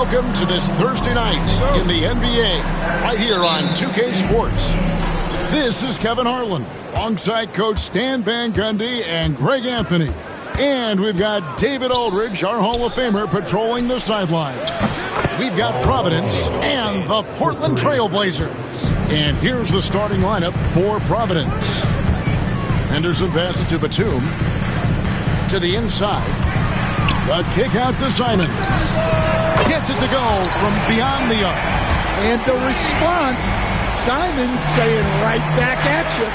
Welcome to this Thursday night in the NBA, right here on 2K Sports. This is Kevin Harlan, alongside Coach Stan Van Gundy and Greg Anthony. And we've got David Aldridge, our Hall of Famer, patrolling the sideline. We've got Providence and the Portland Trailblazers. And here's the starting lineup for Providence. Henderson passes to Batum. To the inside. A kick out to Simon. Gets it to go from beyond the arc. And the response, Simon's saying right back at you.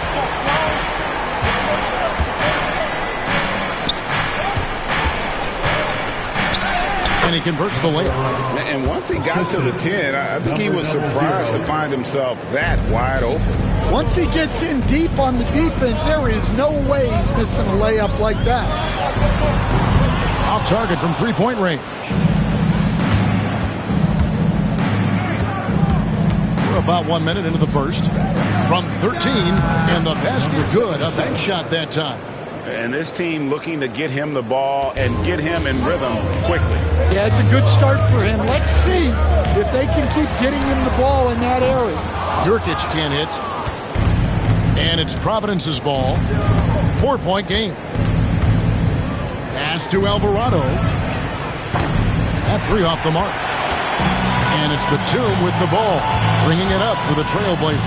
And he converts the layup. And once he got to the 10, I think he was surprised to find himself that wide open. Once he gets in deep on the defense, there is no way he's missing a layup like that. Off target from three-point range. We're about 1 minute into the first. From 13, and the basket good. A bank shot that time. And this team looking to get him the ball and get him in rhythm quickly. Yeah, it's a good start for him. Let's see if they can keep getting him the ball in that area. Nurkic can't hit. And it's Providence's ball. 4-point game. Pass to Alvarado. That three off the mark. And it's Batum with the ball, bringing it up for the Trailblazers.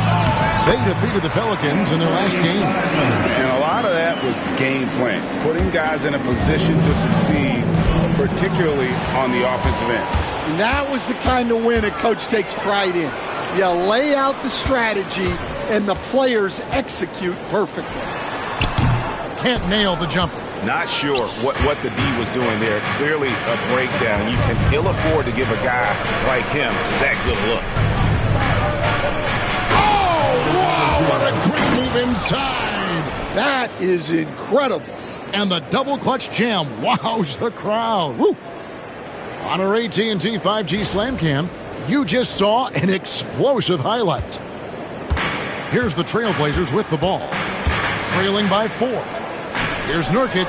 They defeated the Pelicans in their last game. And a lot of that was game plan, putting guys in a position to succeed, particularly on the offensive end. And that was the kind of win a coach takes pride in. You lay out the strategy, and the players execute perfectly. Can't nail the jumper. Not sure what the D was doing there. Clearly a breakdown. You can ill afford to give a guy like him that good look. Oh, wow, what a quick move inside. That is incredible. And the double clutch jam wows the crowd. Woo. On our AT&T 5G Slam Cam, you just saw an explosive highlight. Here's the Trailblazers with the ball. Trailing by 4. Here's Nurkic.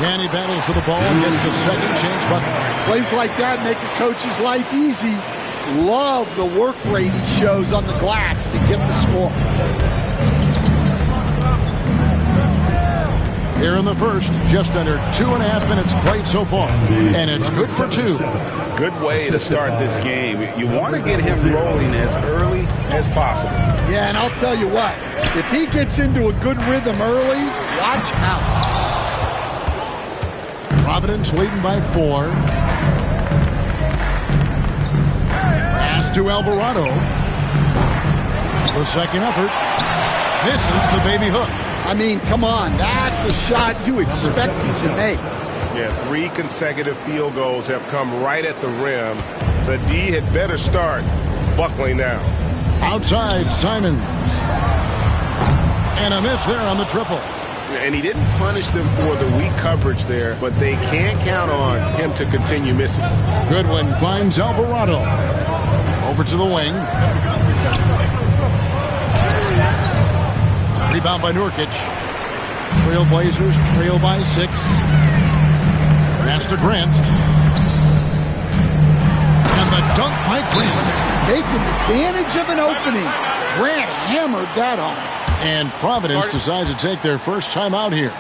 And he battles for the ball and gets the second chance bucket. Plays like that make a coach's life easy. Love the work rate he shows on the glass to get the score. Here in the first, just under 2.5 minutes played so far. And it's good for 2. Good way to start this game. You want to get him rolling as early as possible. Yeah, and I'll tell you what. If he gets into a good rhythm early, watch out. Providence leading by 4. Pass to Alvarado. The second effort. This is the baby hook. I mean, come on. That's a shot you expected to make. Yeah, 3 consecutive field goals have come right at the rim. The D had better start buckling now. Outside, Simons. And a miss there on the triple. And he didn't punish them for the weak coverage there, but they can't count on him to continue missing. Goodwin finds Alvarado. Over to the wing. Rebound by Nurkic. Trailblazers trail by 6. Pass to Grant. And the dunk by Grant. Taking advantage of an opening. Grant hammered that home. And Providence decides to take their first time out here.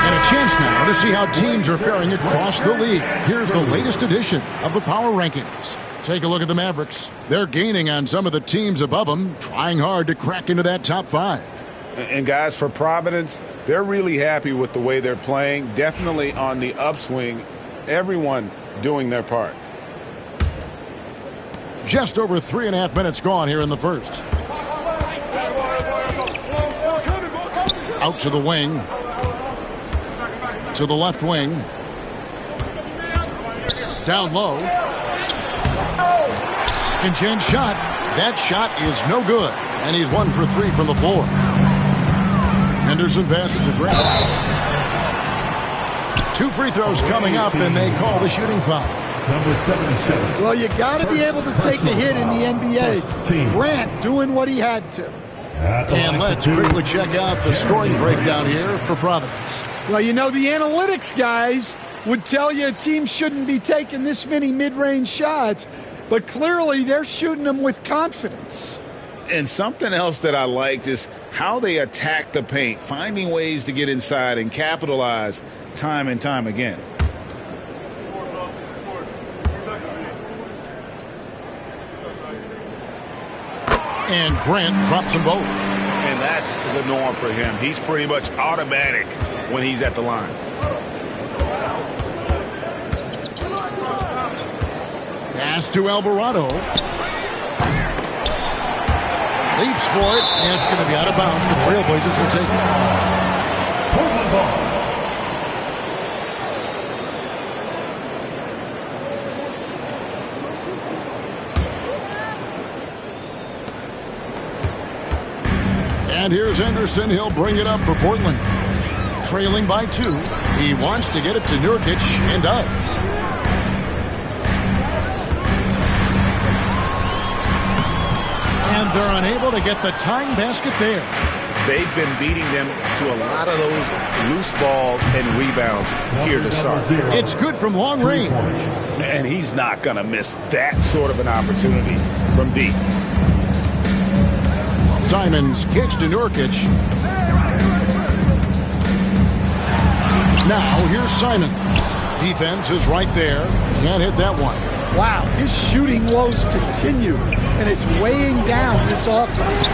And a chance now to see how teams are faring across the league. Here's the latest edition of the Power Rankings. Take a look at the Mavericks. They're gaining on some of the teams above them, trying hard to crack into that top 5. And guys, for Providence, they're really happy with the way they're playing. Definitely on the upswing. Everyone doing their part. Just over 3.5 minutes gone here in the first. Out to the wing. To the left wing. Down low. Second chance shot. That shot is no good. And he's 1 for 3 from the floor. Henderson passes to Grant. 2 free throws coming up, and they call the shooting foul. Number 77. Well, you got to be able to take a hit in the NBA. Grant doing what he had to. And let's quickly check out the scoring breakdown here for Providence. Well, you know, the analytics guys would tell you a team shouldn't be taking this many mid-range shots, but clearly they're shooting them with confidence. And something else that I liked is how they attack the paint, finding ways to get inside and capitalize time and time again. And Grant drops them both. And that's the norm for him. He's pretty much automatic when he's at the line. Pass to Alvarado. Leaps for it, and it's going to be out of bounds. The Trailblazers will take it. Portland ball. And here's Henderson. He'll bring it up for Portland. Trailing by 2. He wants to get it to Nurkic, and does. And they're unable to get the tying basket there. They've been beating them to a lot of those loose balls and rebounds here to start. It's good from long range. And he's not going to miss that sort of an opportunity from deep. Simons kicks to Nurkic. Now here's Simons. Defense is right there. Can't hit that one. Wow, his shooting woes continue, and it's weighing down this offense.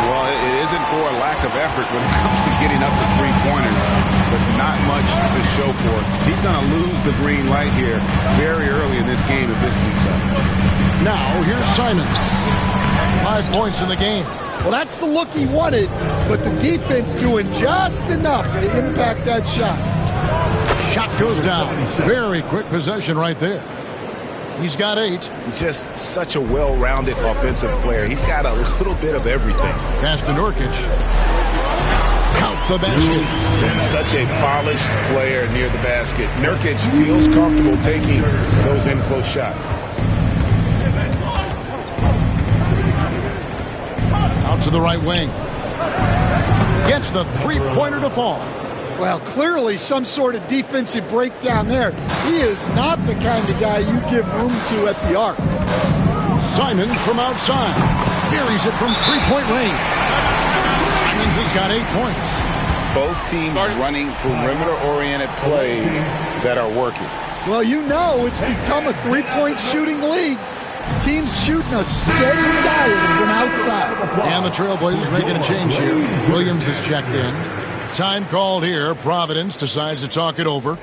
Well, it isn't for a lack of effort when it comes to getting up the three-pointers, but not much to show for it. He's going to lose the green light here very early in this game if this keeps up. Now here's Simons. 5 points in the game. Well, that's the look he wanted, but the defense doing just enough to impact that shot. Shot goes down. Very quick possession right there. He's got 8. He's just such a well-rounded offensive player. He's got a little bit of everything. Pass to Nurkic. Count the basket. And such a polished player near the basket. Nurkic feels comfortable taking those in-close shots. Out to the right wing. Gets the three-pointer to fall. Well, clearly some sort of defensive breakdown there. He is not the kind of guy you give room to at the arc. Simons from outside. Buries it from three-point range. Simons has got 8 points. Both teams running perimeter-oriented plays that are working. Well, you know it's become a three-point shooting league. Teams shooting a steady diet from outside. And the Trailblazers making a change here. Williams has checked in. Time called here. Providence decides to talk it over.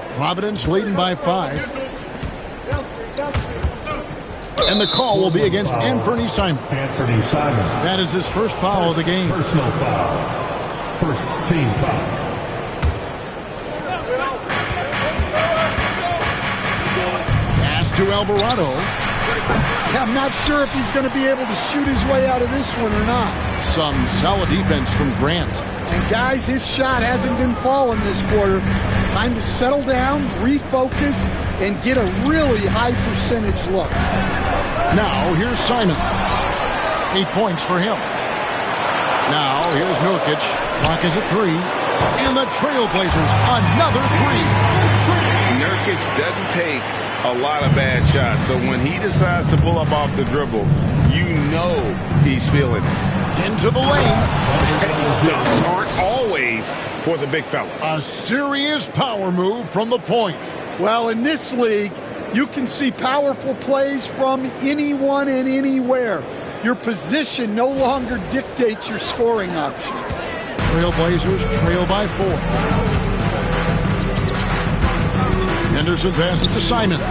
Providence leading by 5. And the call will be against Anthony Simons. Anthony Simons. That is his first foul of the game. Personal foul. First team foul. Pass to Alvarado. I'm not sure if he's going to be able to shoot his way out of this one or not. Some solid defense from Grant. And guys, his shot hasn't been falling this quarter. Time to settle down, refocus, and get a really high percentage look. Now here's Simons. 8 points for him. Now here's Nurkic. Clock is at 3. And the Trailblazers another 3. Nurkic doesn't take a lot of bad shots, so when he decides to pull up off the dribble, you know he's feeling it. Into the lane. Dunks aren't always for the big fellas. A serious power move from the point. Well, in this league, you can see powerful plays from anyone and anywhere. Your position no longer dictates your scoring options. Trailblazers trail by 4. Henderson passes to Simons.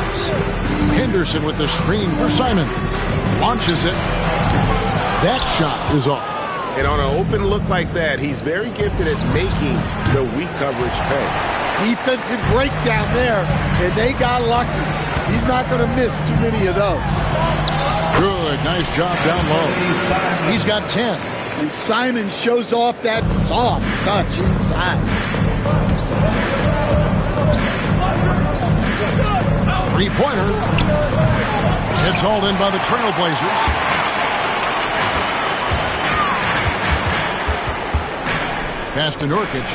Henderson with the screen for Simons. Launches it. That shot is off. And on an open look like that, he's very gifted at making the weak coverage pay. Defensive breakdown there, and they got lucky. He's not going to miss too many of those. Good, nice job down low. He's got 10. And Simon shows off that soft touch inside. Three-pointer. It's hauled in by the Trailblazers. Pass to Nurkic.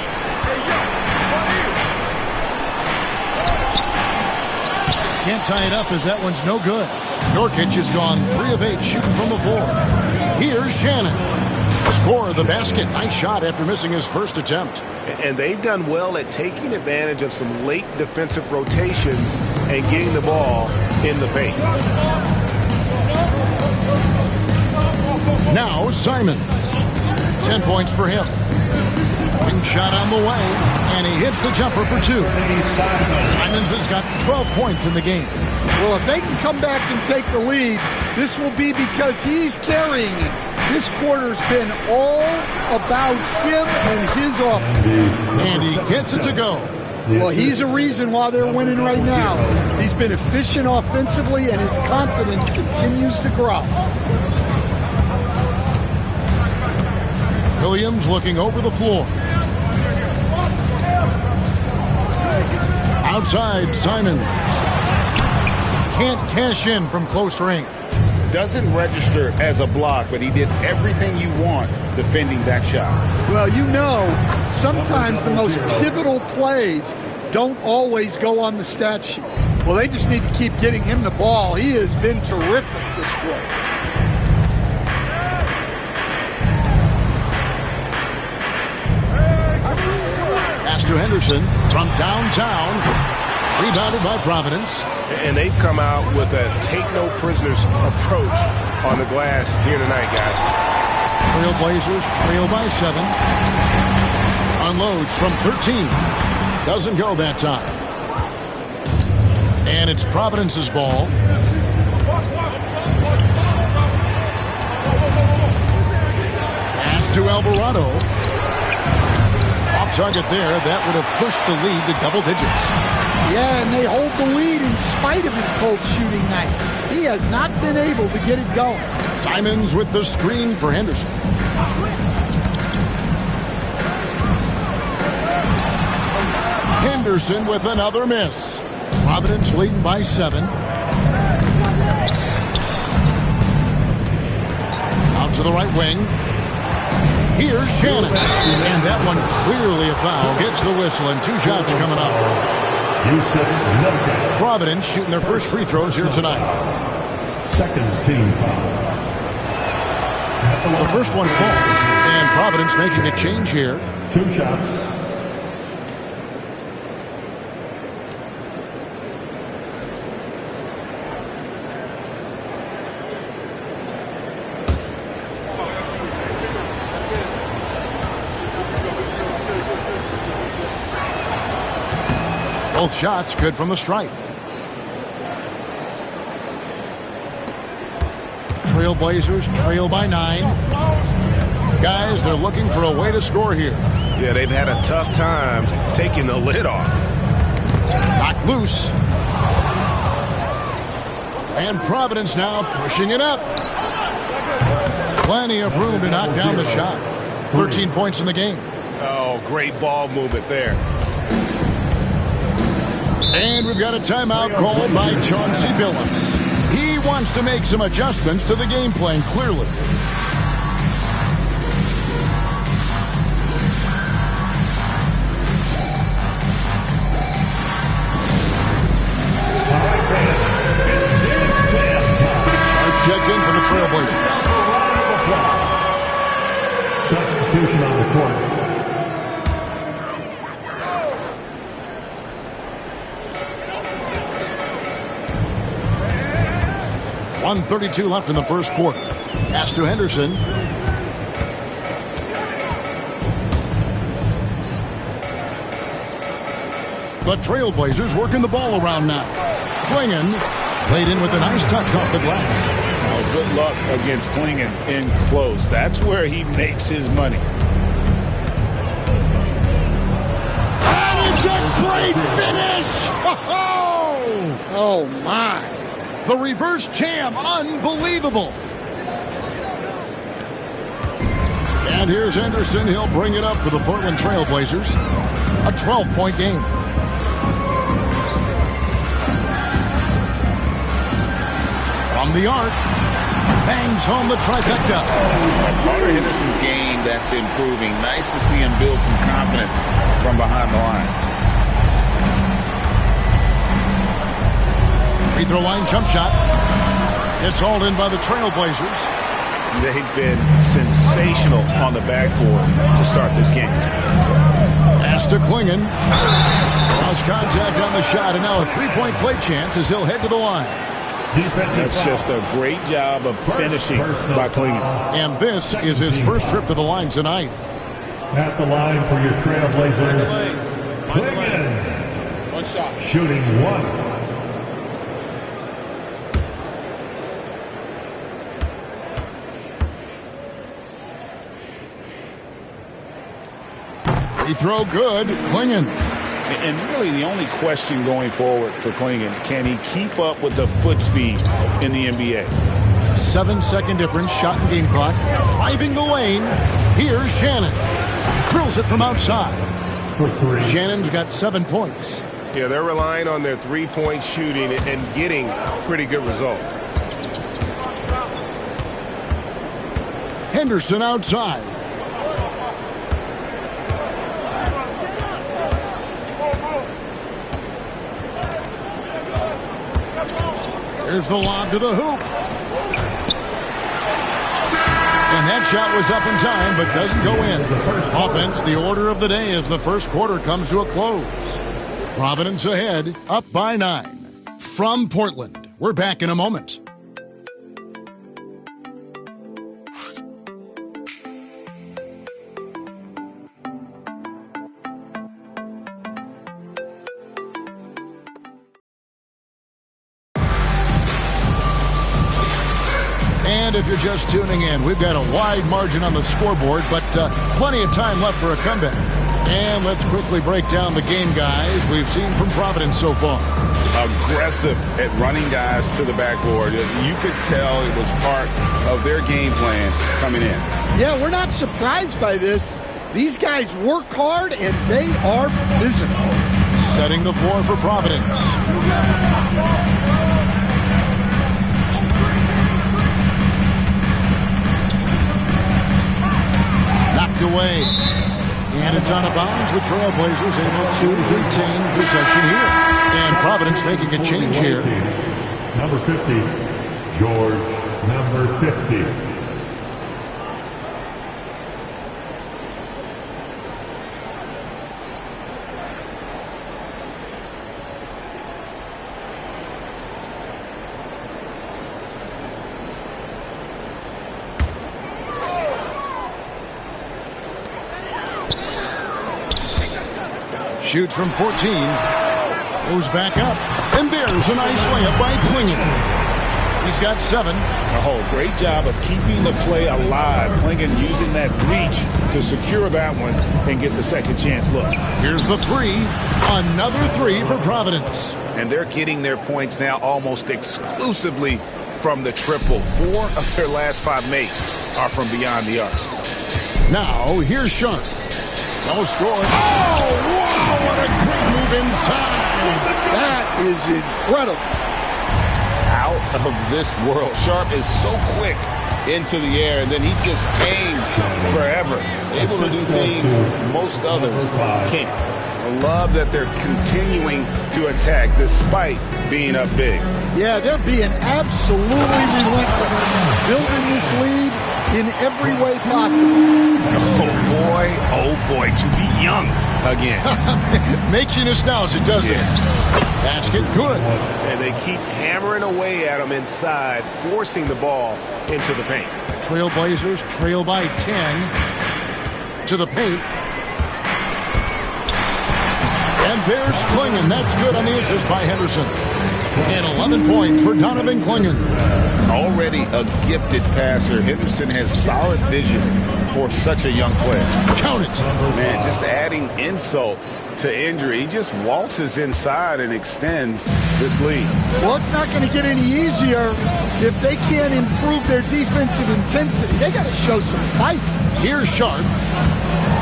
Can't tie it up as that one's no good. Nurkic has gone 3 of 8 shooting from the floor. Here's Shannon. Score the basket. Nice shot after missing his first attempt. And they've done well at taking advantage of some late defensive rotations and getting the ball in the paint. Now Simon. 10 points for him. Wing shot on the way, and he hits the jumper for 2. Simons has got 12 points in the game. Well, if they can come back and take the lead, this will be because he's carrying it. This quarter's been all about him and his offense. And he gets it to go. Well, he's a reason why they're winning right now. He's been efficient offensively, and his confidence continues to grow. Williams looking over the floor. Outside, Simon. Can't cash in from close range. Doesn't register as a block, but he did everything you want defending that shot. Well, you know, sometimes the most pivotal plays don't always go on the stat sheet. Well, they just need to keep getting him the ball. He has been terrific this quarter. Pass to Henderson from downtown. Rebounded by Providence. And they've come out with a take-no-prisoners approach on the glass here tonight, guys. Trailblazers trail by 7. Unloads from 13. Doesn't go that time. And it's Providence's ball. Pass to Alvarado. Off target there. That would have pushed the lead to double digits. Yeah, and they hold the lead in spite of his cold shooting night. He has not been able to get it going. Simons with the screen for Henderson. Henderson with another miss. Providence leading by 7. Out to the right wing. Here's Shannon. And that one clearly a foul. Gets the whistle and 2 shots coming up. Providence shooting their first free throws here tonight. Second team foul. The first one falls. And Providence making a change here. 2 shots. Both shots good from the stripe. Trailblazers trail by 9. Guys, they're looking for a way to score here. Yeah, they've had a tough time taking the lid off. Knocked loose. And Providence now pushing it up. Plenty of room to knock down the shot. 13 points in the game. Oh, great ball movement there. And we've got a timeout called by Chauncey Billups. He wants to make some adjustments to the game plan, clearly. Sharp checked in for the Trailblazers. Substitution on the court. 1:32 left in the first quarter. Pass to Henderson. The Trailblazers working the ball around now. Klingon played in with a nice touch off the glass. Well, good luck against Klingon in close. That's where he makes his money. And it's a great finish! Oh, my. The reverse jam, unbelievable. And here's Henderson. He'll bring it up for the Portland Trailblazers. A 12-point game. From the arc, bangs home the trifecta. Part of Henderson's game that's improving. Nice to see him build some confidence from behind the line. Free throw line jump shot. It's hauled in by the Trailblazers. They've been sensational on the backboard to start this game. Pass to Klingon. Cross contact on the shot, and now a three-point play chance as he'll head to the line. That's just a great job of finishing by Klingon. And this is his first trip to the line tonight. At the line for your Trailblazers, Klingon. One shot. Shooting one. Free throw good. Klingon. And really the only question going forward for Klingon, can he keep up with the foot speed in the NBA? 7-second difference, shot and game clock. Driving the lane. Here's Shannon. Drills it from outside. For three. Shannon's got 7 points. Yeah, they're relying on their three-point shooting and getting pretty good results. Henderson outside. Here's the lob to the hoop. And that shot was up in time, but doesn't go in. Offense, the order of the day as the first quarter comes to a close. Providence ahead, up by 9. From Portland, we're back in a moment. And if you're just tuning in, we've got a wide margin on the scoreboard, but plenty of time left for a comeback. And let's quickly break down the game, guys, we've seen from Providence so far. Aggressive at running guys to the backboard. You could tell it was part of their game plan coming in. Yeah, we're not surprised by this. These guys work hard, and they are physical. Setting the floor for Providence. Away. And it's out of bounds. The Trailblazers able to retain possession here. And Providence making a change here. Number 50, George, number 50. Shoots from 14. Goes back up. And there's a nice layup by Klingon. He's got 7. Oh, great job of keeping the play alive. Klingon using that reach to secure that one and get the second chance look. Here's the 3. Another 3 for Providence. And they're getting their points now almost exclusively from the triple. 4 of their last 5 makes are from beyond the arc. Now, here's Sharp. No score. Oh, wow, what a great move inside. That is incredible. Out of this world. Sharp is so quick into the air, and then he just hangs forever. Able to do things most others can't. I love that they're continuing to attack despite being up big. Yeah, they're being absolutely relentless. Building this lead in every way possible. Oh boy, to be young again. Makes you nostalgic, doesn't it? Basket good. And they keep hammering away at them inside, forcing the ball into the paint. Trailblazers trail by 10 to the paint. And there's Klingon. That's good on the assist by Henderson. And 11 points for Donovan Klingon. Already a gifted passer, Henderson has solid vision for such a young player. Count it. Man, just adding insult to injury. He just waltzes inside and extends this lead. Well, it's not going to get any easier if they can't improve their defensive intensity. They got to show some fight. Here's Sharp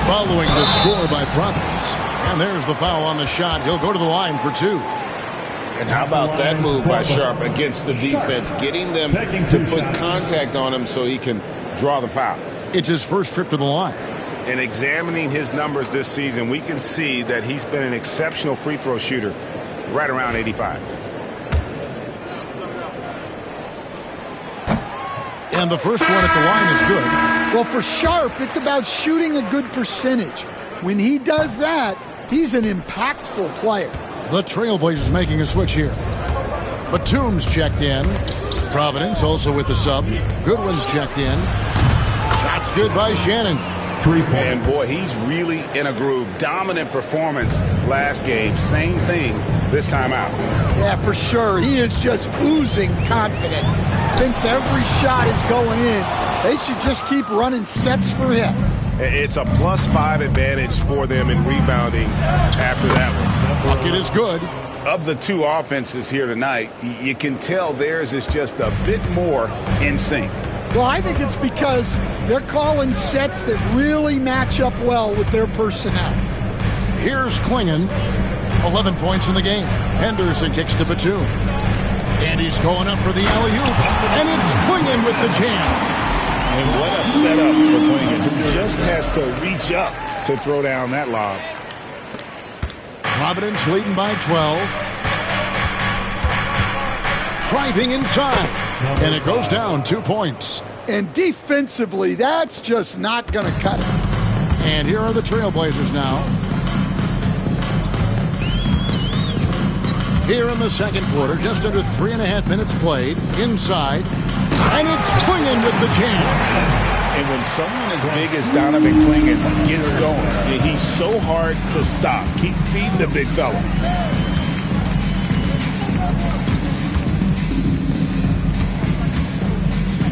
following the score by Providence. And there's the foul on the shot. He'll go to the line for 2. And how about that move by Sharp against the defense, getting them to put contact on him so he can draw the foul. It's his first trip to the line. And examining his numbers this season, we can see that he's been an exceptional free throw shooter, right around 85. And the first one at the line is good. Well, for Sharp, it's about shooting a good percentage. When he does that, he's an impactful player. The Trailblazers making a switch here. Batum's checked in. Providence also with the sub. Goodwin's checked in. Shots good by Shannon. 3 points. And boy, he's really in a groove. Dominant performance last game. Same thing this time out. Yeah, for sure. He is just oozing confidence. Thinks every shot is going in. They should just keep running sets for him. It's a +5 advantage for them in rebounding after that one. Bucket is good. Of the two offenses here tonight, you can tell theirs is just a bit more in sync. Well, I think it's because they're calling sets that really match up well with their personnel. Here's Klingon. 11 points in the game. Henderson kicks to Batum. And he's going up for the alley-oop. And it's Klingon with the jam. And what a setup for Klingon, who just has to reach up to throw down that lob. Providence leading by 12. Driving inside. And it goes down 2 points. And defensively, that's just not going to cut it. And here are the Trailblazers now. Here in the second quarter, just under 3.5 minutes played. Inside. And it's Klingon with the jam. And when someone as big as Donovan Klingon gets going, he's so hard to stop. Keep feeding the big fella.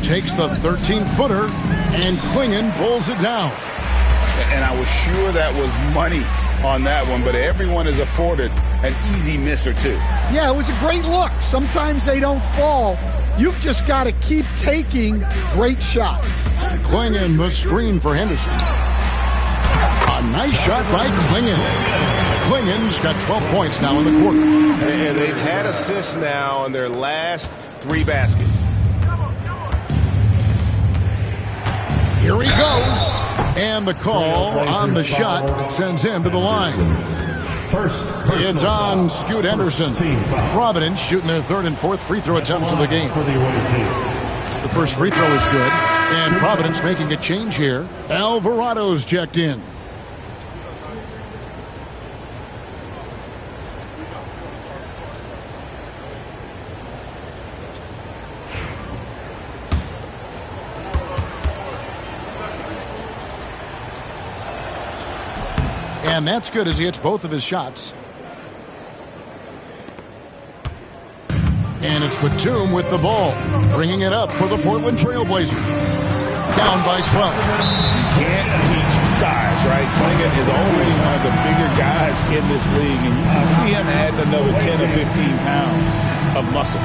Takes the 13-footer, and Klingon pulls it down. And I was sure that was money on that one, but everyone is afforded an easy miss or two. Yeah, it was a great look. Sometimes they don't fall. You've just got to keep taking great shots. Klingon was screened for Henderson. A nice shot by Klingon. Klingon's got 12 points now in the quarter. And they've had assists now on their last 3 baskets. Here he goes. And the call on the shot that sends him to the line. It's on Scoot Henderson. Providence shooting their 3rd and 4th free throw attempts of the game. The first free throw is good. And Providence making a change here. Alvarado's checked in. And that's good as he hits both of his shots. And it's Batum with the ball, bringing it up for the Portland Trailblazers. Down by 12. You can't teach size, right? Klingon is already one of the bigger guys in this league, and you can see him adding another 10 or 15 pounds of muscle.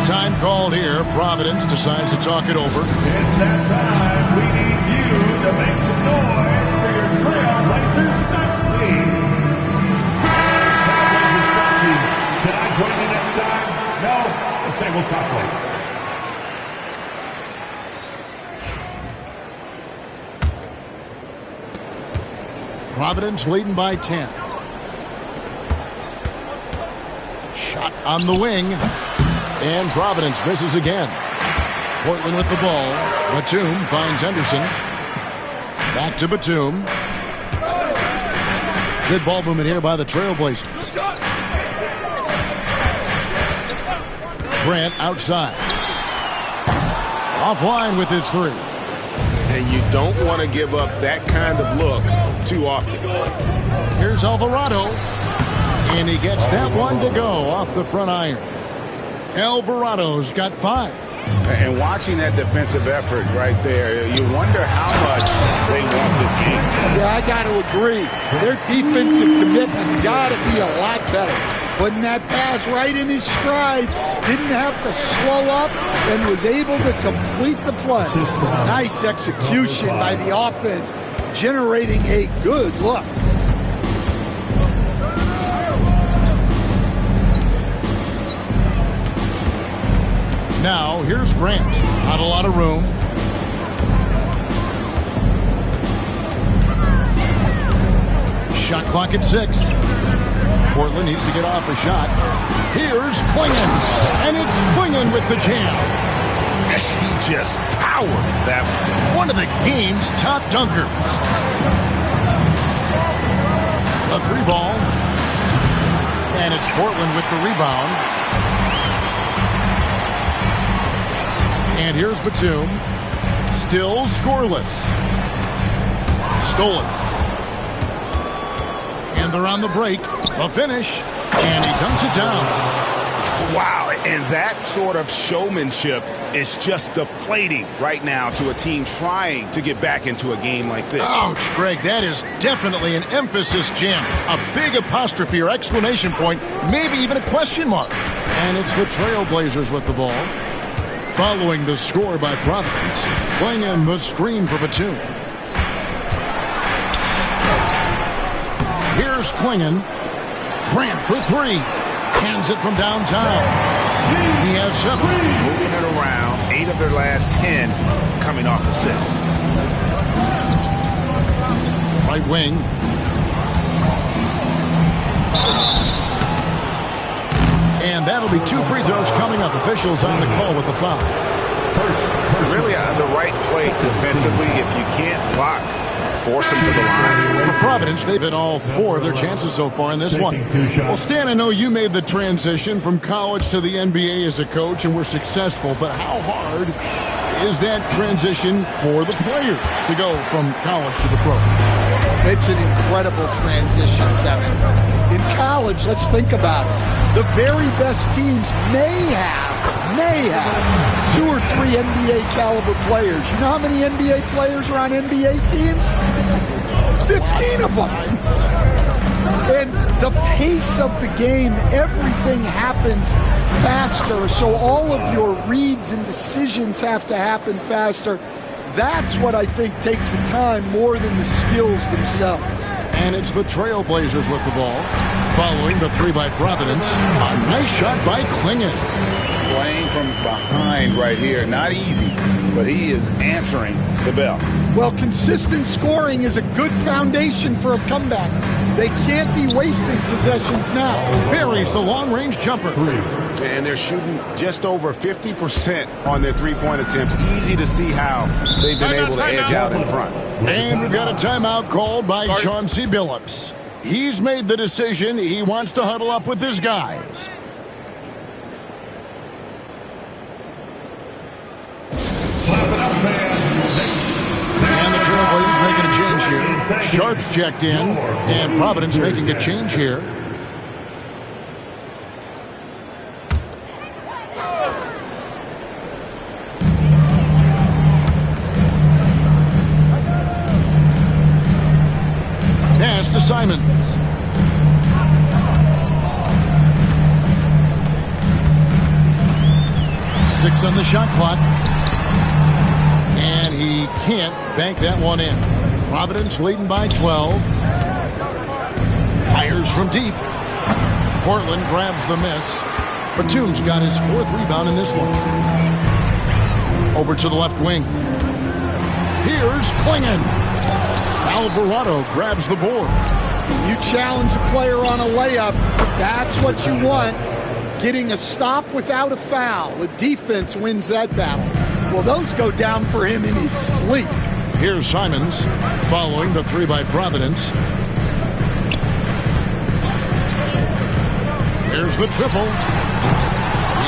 Time called here. Providence decides to talk it over. It's that time. We need you to make some noise for your Trailblazers stunt team. Trailblazers stunt team. Can I join you next time? No? Okay, we'll talk later. Providence leading by 10. Shot on the wing. And Providence misses again. Portland with the ball. Batum finds Henderson. Back to Batum. Good ball movement here by the Trailblazers. Grant outside. Offline with his 3. And you don't want to give up that kind of look too often. Here's Alvarado. And he gets that one to go off the front iron. Alvarado's got 5. And watching that defensive effort right there, you wonder how much they want this game. Yeah, I got to agree. Their defensive commitment's got to be a lot better. Putting that pass right in his stride, didn't have to slow up, and was able to complete the play. Nice execution by the offense, generating a good look. Now, here's Grant. Not a lot of room. Shot clock at 6. Portland needs to get off a shot. Here's Klingon. And it's Klingon with the jam. He just powered that one of the game's top dunkers. A 3-ball. And it's Portland with the rebound. And here's Batum. Still scoreless. Stolen. And they're on the break. A finish. And he dunks it down. Wow, and that sort of showmanship is just deflating right now to a team trying to get back into a game like this. Ouch, Greg, that is definitely an emphasis jam. A big apostrophe or exclamation point, maybe even a question mark. And it's the Trailblazers with the ball. Following the score by Providence, Klingon the screen for Batum. Here's Klingon. Grant for 3. Hands it from downtown. He has 7. Moving it around. 8 of their last 10 coming off assists. Right wing. And that'll be 2 free throws coming up. Officials on the call with the foul. Really the right play defensively. If you can't block, force them to the line. For Providence, they've hit all 4 of their chances so far in this one. Well, Stan, I know you made the transition from college to the NBA as a coach and were successful, but how hard is that transition for the players to go from college to the pro? It's an incredible transition, Kevin. In college, let's think about it. The very best teams may have 2 or 3 NBA caliber players. You know how many NBA players are on NBA teams? 15 of them. And the pace of the game, everything happens faster. So all of your reads and decisions have to happen faster. That's what I think takes the time more than the skills themselves. And it's the Trailblazers with the ball. Following the 3 by Providence. A nice shot by Klingon. Playing from behind right here. Not easy, but he is answering the bell. Well, consistent scoring is a good foundation for a comeback. They can't be wasting possessions now. Buries the long-range jumper. And they're shooting just over 50% on their three-point attempts. Easy to see how they've been able to edge out in front. And we've got a timeout called by Chauncey Billups. He's made the decision. He wants to huddle up with his guys. And the Trailblazers making a change here. Sharp's checked in, and Providence making a change here. Pass to Simons. Six on the shot clock. And he can't bank that one in. Providence leading by 12. Fires from deep. Portland grabs the miss. Batum's got his 4th rebound in this one. Over to the left wing. Here's Klingon. Alvarado grabs the board. You challenge a player on a layup, that's what you want. Getting a stop without a foul. The defense wins that battle. Well, those go down for him in his sleep. Here's Simons following the 3 by Providence. There's the triple.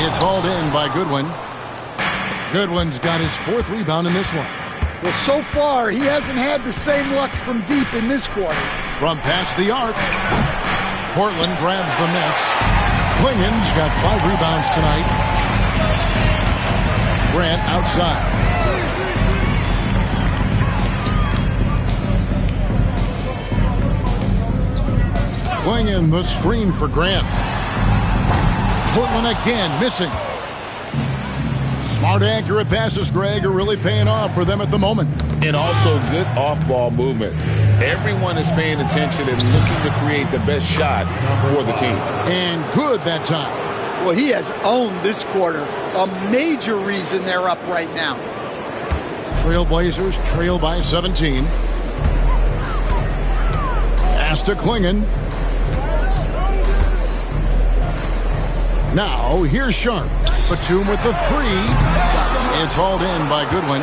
It's hauled in by Goodwin. Goodwin's got his 4th rebound in this one. Well, so far, he hasn't had the same luck from deep in this quarter. From past the arc, Portland grabs the miss. Klingon's got 5 rebounds tonight. Grant outside. Swinging the screen for Grant. Portland again missing. Smart, accurate passes, Greg, are really paying off for them at the moment. And also good off-ball movement. Everyone is paying attention and looking to create the best shot for the team. And good that time. Well, he has owned this quarter. A major reason they're up right now. Trailblazers trail by 17. Pass to Klingon. Now, here's Sharp. Batum with the three. It's hauled in by Goodwin.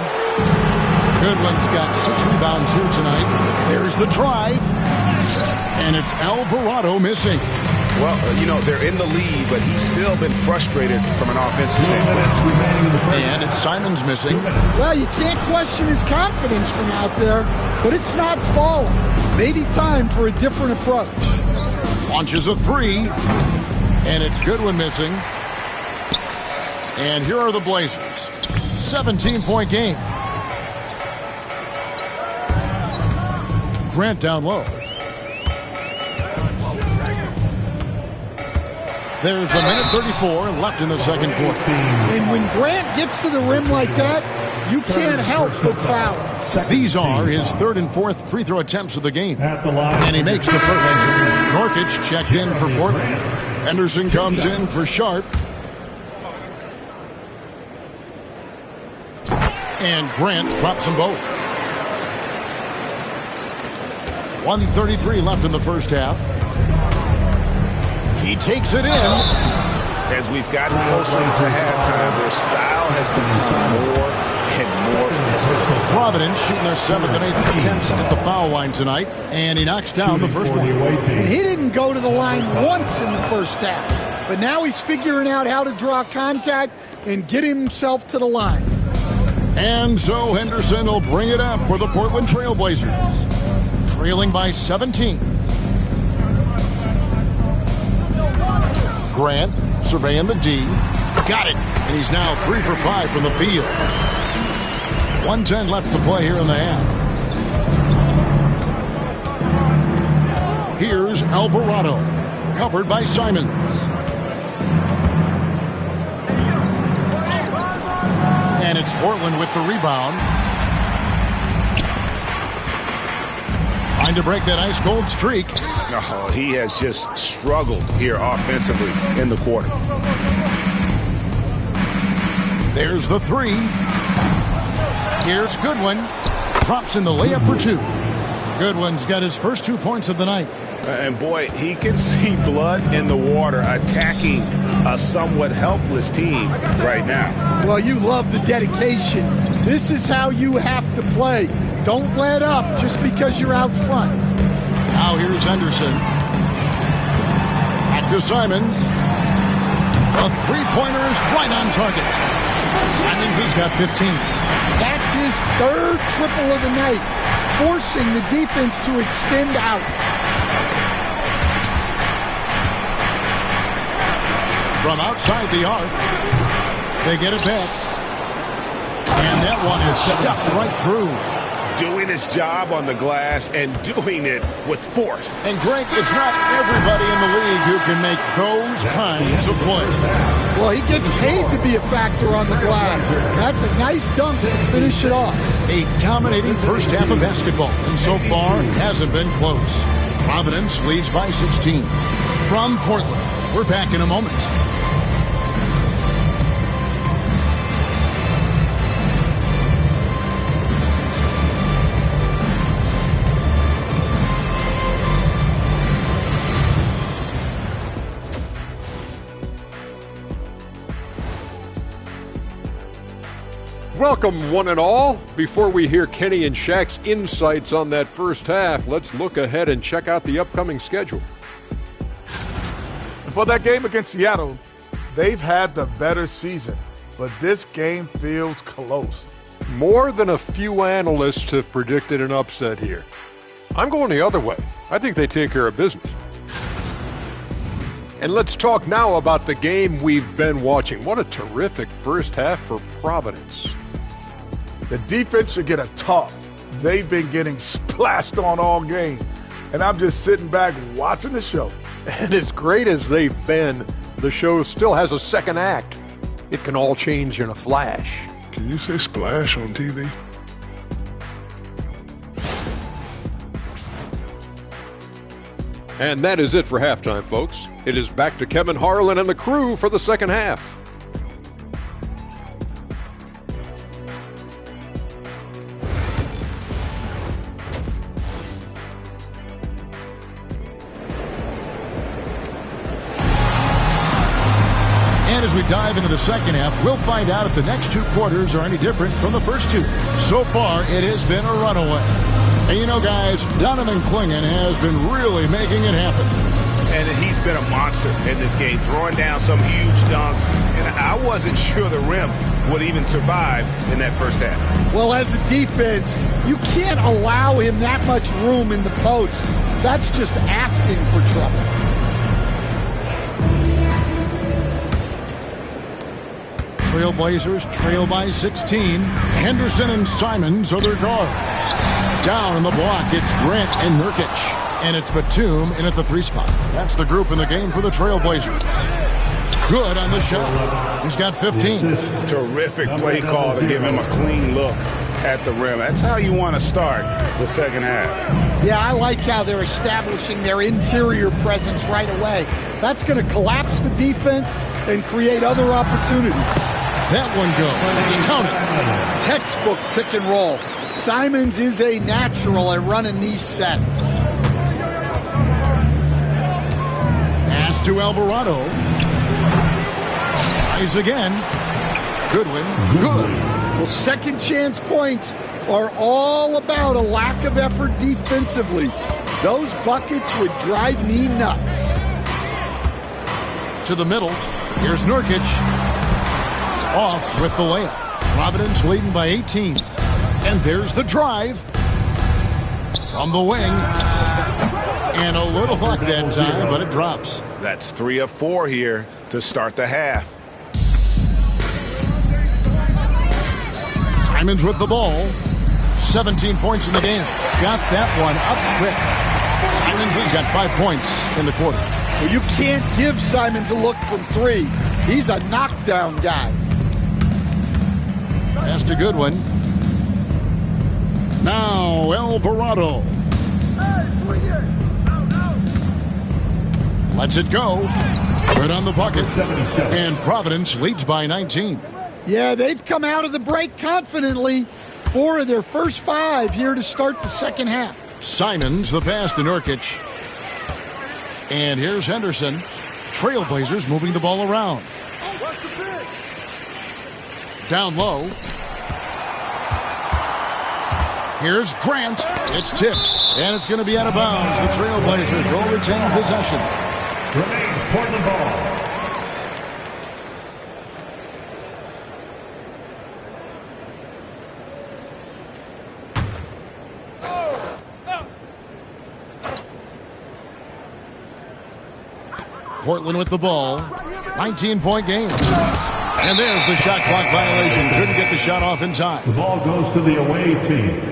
Goodwin's got 6 rebounds here tonight. There's the drive. And it's Alvarado missing. Well, they're in the lead, but he's still been frustrated from an offensive standpoint. And it's Simons missing. Well, you can't question his confidence from out there, but it's not falling. Maybe time for a different approach. Launches a three. And it's Goodwin missing. And here are the Blazers. 17-point game. Grant down low. There's a minute 34 left in the second quarter. And when Grant gets to the rim like that, you can't help but foul. These are his third and fourth free throw attempts of the game. And he makes the first. Norkic checked in for Portland. Henderson comes in for Sharp. And Grant drops them both. 1:33 left in the first half. He takes it in. As we've gotten closer to halftime, their style has become more and more physical. Providence shooting their 7th and 8th attempts at the foul line tonight. And he knocks down the first one. And he didn't go to the line once in the first half. But now he's figuring out how to draw contact and get himself to the line. And so Henderson will bring it up for the Portland Trailblazers. Trailing by 17. Grant surveying the D. Got it. And he's now 3 for 5 from the field. 1:10 left to play here in the half. Here's Alvarado. Covered by Simons. And it's Portland with the rebound. Trying to break that ice-cold streak. Oh, he has just struggled here offensively in the quarter. There's the three. Here's Goodwin. Drops in the layup for 2. Goodwin's got his first 2 points of the night. And boy, he can see blood in the water attacking a somewhat helpless team right now. Well, you love the dedication. This is how you have to play. Don't let up just because you're out front. Now here's Henderson. Back to Simons. A three-pointer is right on target. Simons has got 15. That's his 3rd triple of the night, forcing the defense to extend out. From outside the arc, they get it back. And that one is stuffed right through. Doing his job on the glass and doing it with force. And Greg, it's not everybody in the league who can make those kinds of plays. Well, he gets paid to be a factor on the glass. That's a nice dunk to finish it off. A dominating first half of basketball, and so far hasn't been close. Providence leads by 16. From Portland, we're back in a moment. Welcome, one and all. Before we hear Kenny and Shaq's insights on that first half, let's look ahead and check out the upcoming schedule. For that game against Seattle, they've had the better season, but this game feels close. More than a few analysts have predicted an upset here. I'm going the other way. I think they take care of business. And let's talk now about the game we've been watching. What a terrific first half for Providence. The defense should get a talk. They've been getting splashed on all game. And I'm just sitting back watching the show. And as great as they've been, the show still has a second act. It can all change in a flash. Can you say splash on TV? And that is it for halftime, folks. It is back to Kevin Harlan and the crew for the second half. And as we dive into the second half, we'll find out if the next two quarters are any different from the first two. So far, it has been a runaway. And you know, guys, Donovan Clingan has been really making it happen. And he's been a monster in this game, throwing down some huge dunks. And I wasn't sure the rim would even survive in that first half. Well, as a defense, you can't allow him that much room in the post. That's just asking for trouble. Trailblazers trail by 16. Henderson and Simons are their guards. Down in the block, it's Grant and Nurkic. And it's Batum in at the 3 spot. That's the group in the game for the Trailblazers. Good on the shot. He's got 15. Terrific play call to give him a clean look at the rim. That's how you want to start the second half. Yeah, I like how they're establishing their interior presence right away. That's going to collapse the defense and create other opportunities. That one goes. Count it. Textbook pick and roll. Simons is a natural at running these sets. Pass to Alvarado. Tries again. Goodwin. Good. Well, second chance points are all about a lack of effort defensively. Those buckets would drive me nuts. To the middle. Here's Nurkic. Off with the layup. Providence leading by 18. And there's the drive. From the wing. And a little luck that time, but it drops. That's 3 of 4 here to start the half. Simons with the ball. 17 points in the game. Got that one up quick. Simons has got 5 points in the quarter. Well, you can't give Simons a look from 3. He's a knockdown guy. Pass to Goodwin. Now Alvarado. Lets it go. Good on the bucket. And Providence leads by 19. Yeah, they've come out of the break confidently. 4 of their first 5 here to start the second half. Simons, the pass to Nurkic. And here's Henderson. Trailblazers moving the ball around. Down low. Here's Grant. It's tipped. And it's going to be out of bounds. The Trailblazers will retain possession. Remains Portland ball. Portland with the ball. 19-point game. And there's the shot clock violation. Couldn't get the shot off in time. The ball goes to the away team.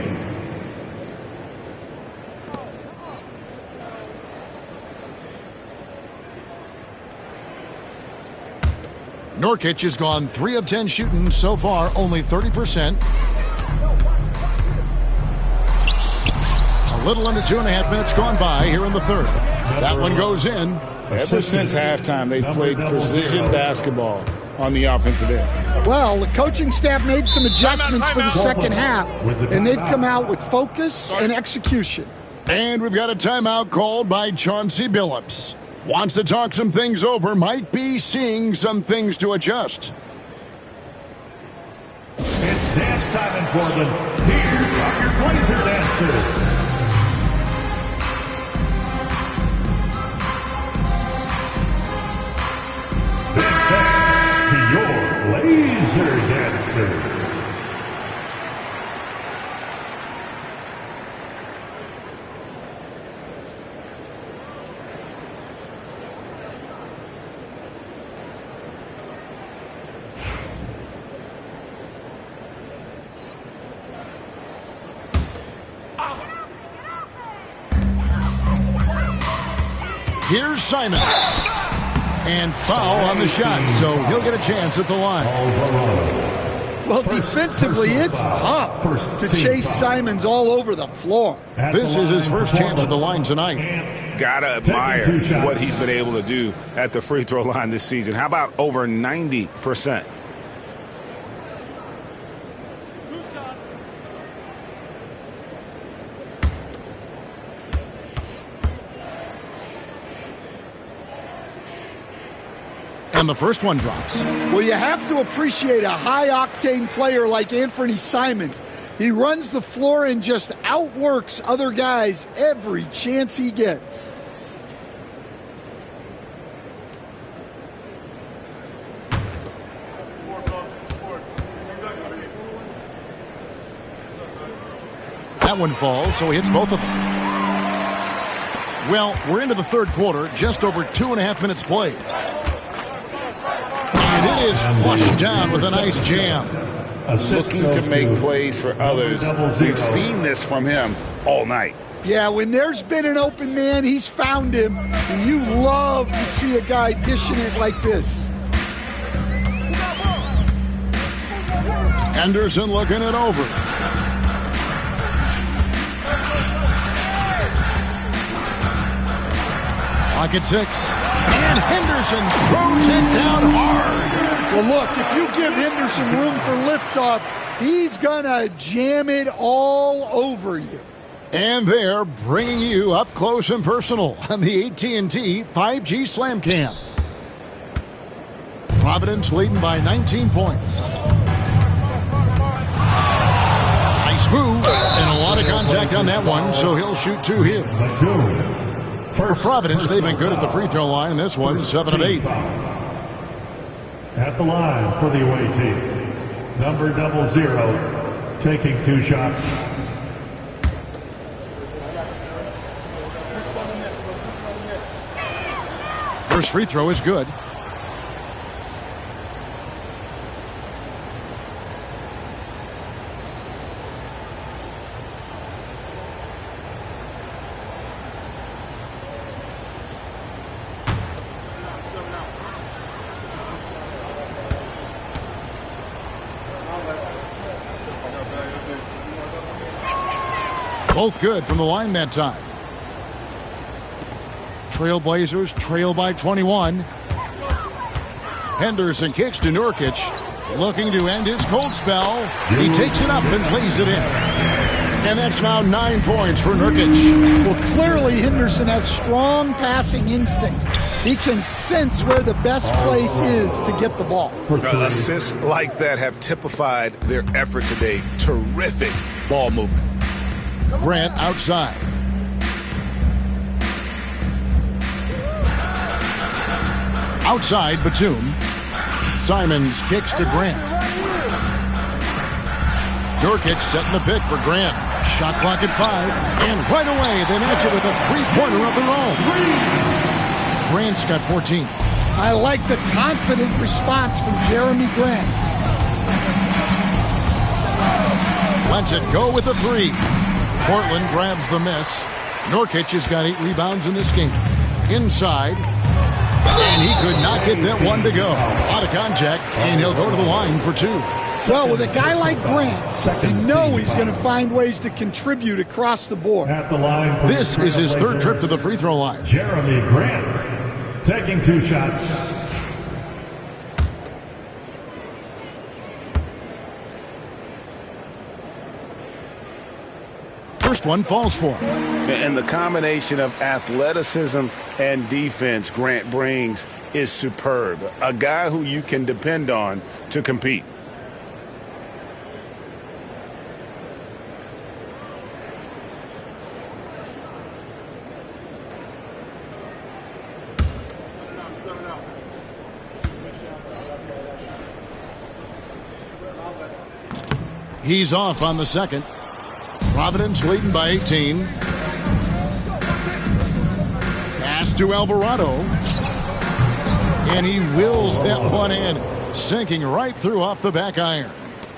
Nurkic has gone 3 of 10 shooting so far, only 30%. A little under 2.5 minutes gone by here in the third. That one goes in. Ever since halftime, they've played precision basketball on the offensive end. Well, the coaching staff made some adjustments for the second half, and they've come out with focus and execution. And we've got a timeout called by Chauncey Billups. Wants to talk some things over, might be seeing some things to adjust. It's dance time in Portland. Here are your Blazer dancers. Big thanks to your Blazer dancers. Here's Simons. And foul on the shot, so he'll get a chance at the line. Well, defensively, it's tough to chase Simons all over the floor. This is his first chance at the line tonight. Gotta admire what he's been able to do at the free throw line this season. How about over 90%? And the first one drops. Well, you have to appreciate a high-octane player like Anthony Simons. He runs the floor and just outworks other guys every chance he gets. That one falls, so he hits both of them. Well, we're into the third quarter, just over 2.5 minutes played. And it is flushed down with a nice jam. Looking to make plays for others. We've seen this from him all night. Yeah, when there's been an open man, he's found him. And you love to see a guy dishing it like this. Henderson looking it over. Pocket 6. And Henderson throws it down hard. Well, look, if you give Henderson room for liftoff, he's going to jam it all over you. And they're bringing you up close and personal on the AT&T 5G Slam Cam. Providence leading by 19 points. Nice move, and a lot of contact on that one, so he'll shoot 2 here. For Providence, they've been good at the free throw line. This one's 7 of 8. At the line for the away team, number 00, taking 2 shots. First free throw is good. Both good from the line that time. Trailblazers trail by 21. Henderson kicks to Nurkic, looking to end his cold spell. He takes it up and lays it in. And that's now 9 points for Nurkic. Well, clearly Henderson has strong passing instincts. He can sense where the best place is to get the ball. Assists like that have typified their effort today. Terrific ball movement. Grant outside. Outside, Batum. Simons kicks to Grant. Nurkic setting the pick for Grant. Shot clock at 5. And right away, they match it with a three-pointer of their own. Grant's got 14. I like the confident response from Jeremy Grant. Lets it go with a 3. Portland grabs the miss. Nurkic has got 8 rebounds in this game. Inside. And he could not get that one to go. Out of contact, and he'll go to the line for 2. Well, with a guy like Grant, you know he's going to find ways to contribute across the board. At the line for This is his third trip to the free throw line. Jeremy Grant, taking 2 shots. First one falls for him. And the combination of athleticism and defense Grant brings is superb. A guy who you can depend on to compete. He's off on the second. Providence leading by 18. Pass to Alvarado. And he wills that one in, sinking right through off the back iron.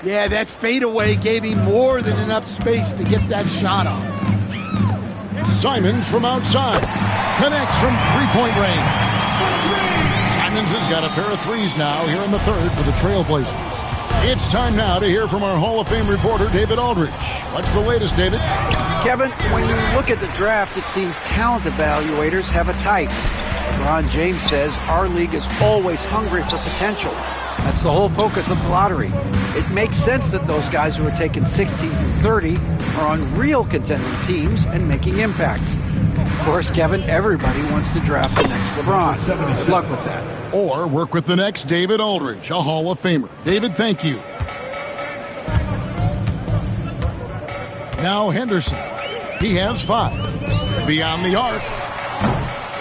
Yeah, that fadeaway gave him more than enough space to get that shot off. Simons from outside. Connects from three-point range. Simons has got a pair of threes now here in the third for the Trailblazers. It's time now to hear from our Hall of Fame reporter, David Aldridge. What's the latest, David? Kevin, when you look at the draft, it seems talent evaluators have a type. LeBron James says our league is always hungry for potential. That's the whole focus of the lottery. It makes sense that those guys who are taken 16 through 30 are on real contending teams and making impacts. Of course, Kevin, everybody wants to draft the next LeBron. Good luck with that. Or work with the next David Aldridge, a Hall of Famer. David, thank you. Now Henderson. He has 5. Beyond the arc.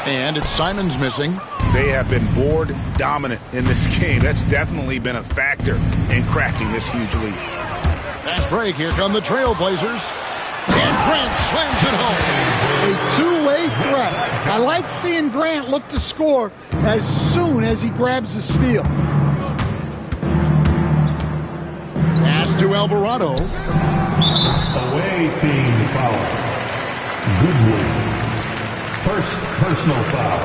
And it's Simons missing. They have been board dominant in this game. That's definitely been a factor in cracking this huge lead. Fast break. Here come the Trailblazers. And Grant slams it home. A two-way threat. I like seeing Grant look to score as soon as he grabs the steal. Pass to Alvarado. Away team foul. Goodwin. First personal foul.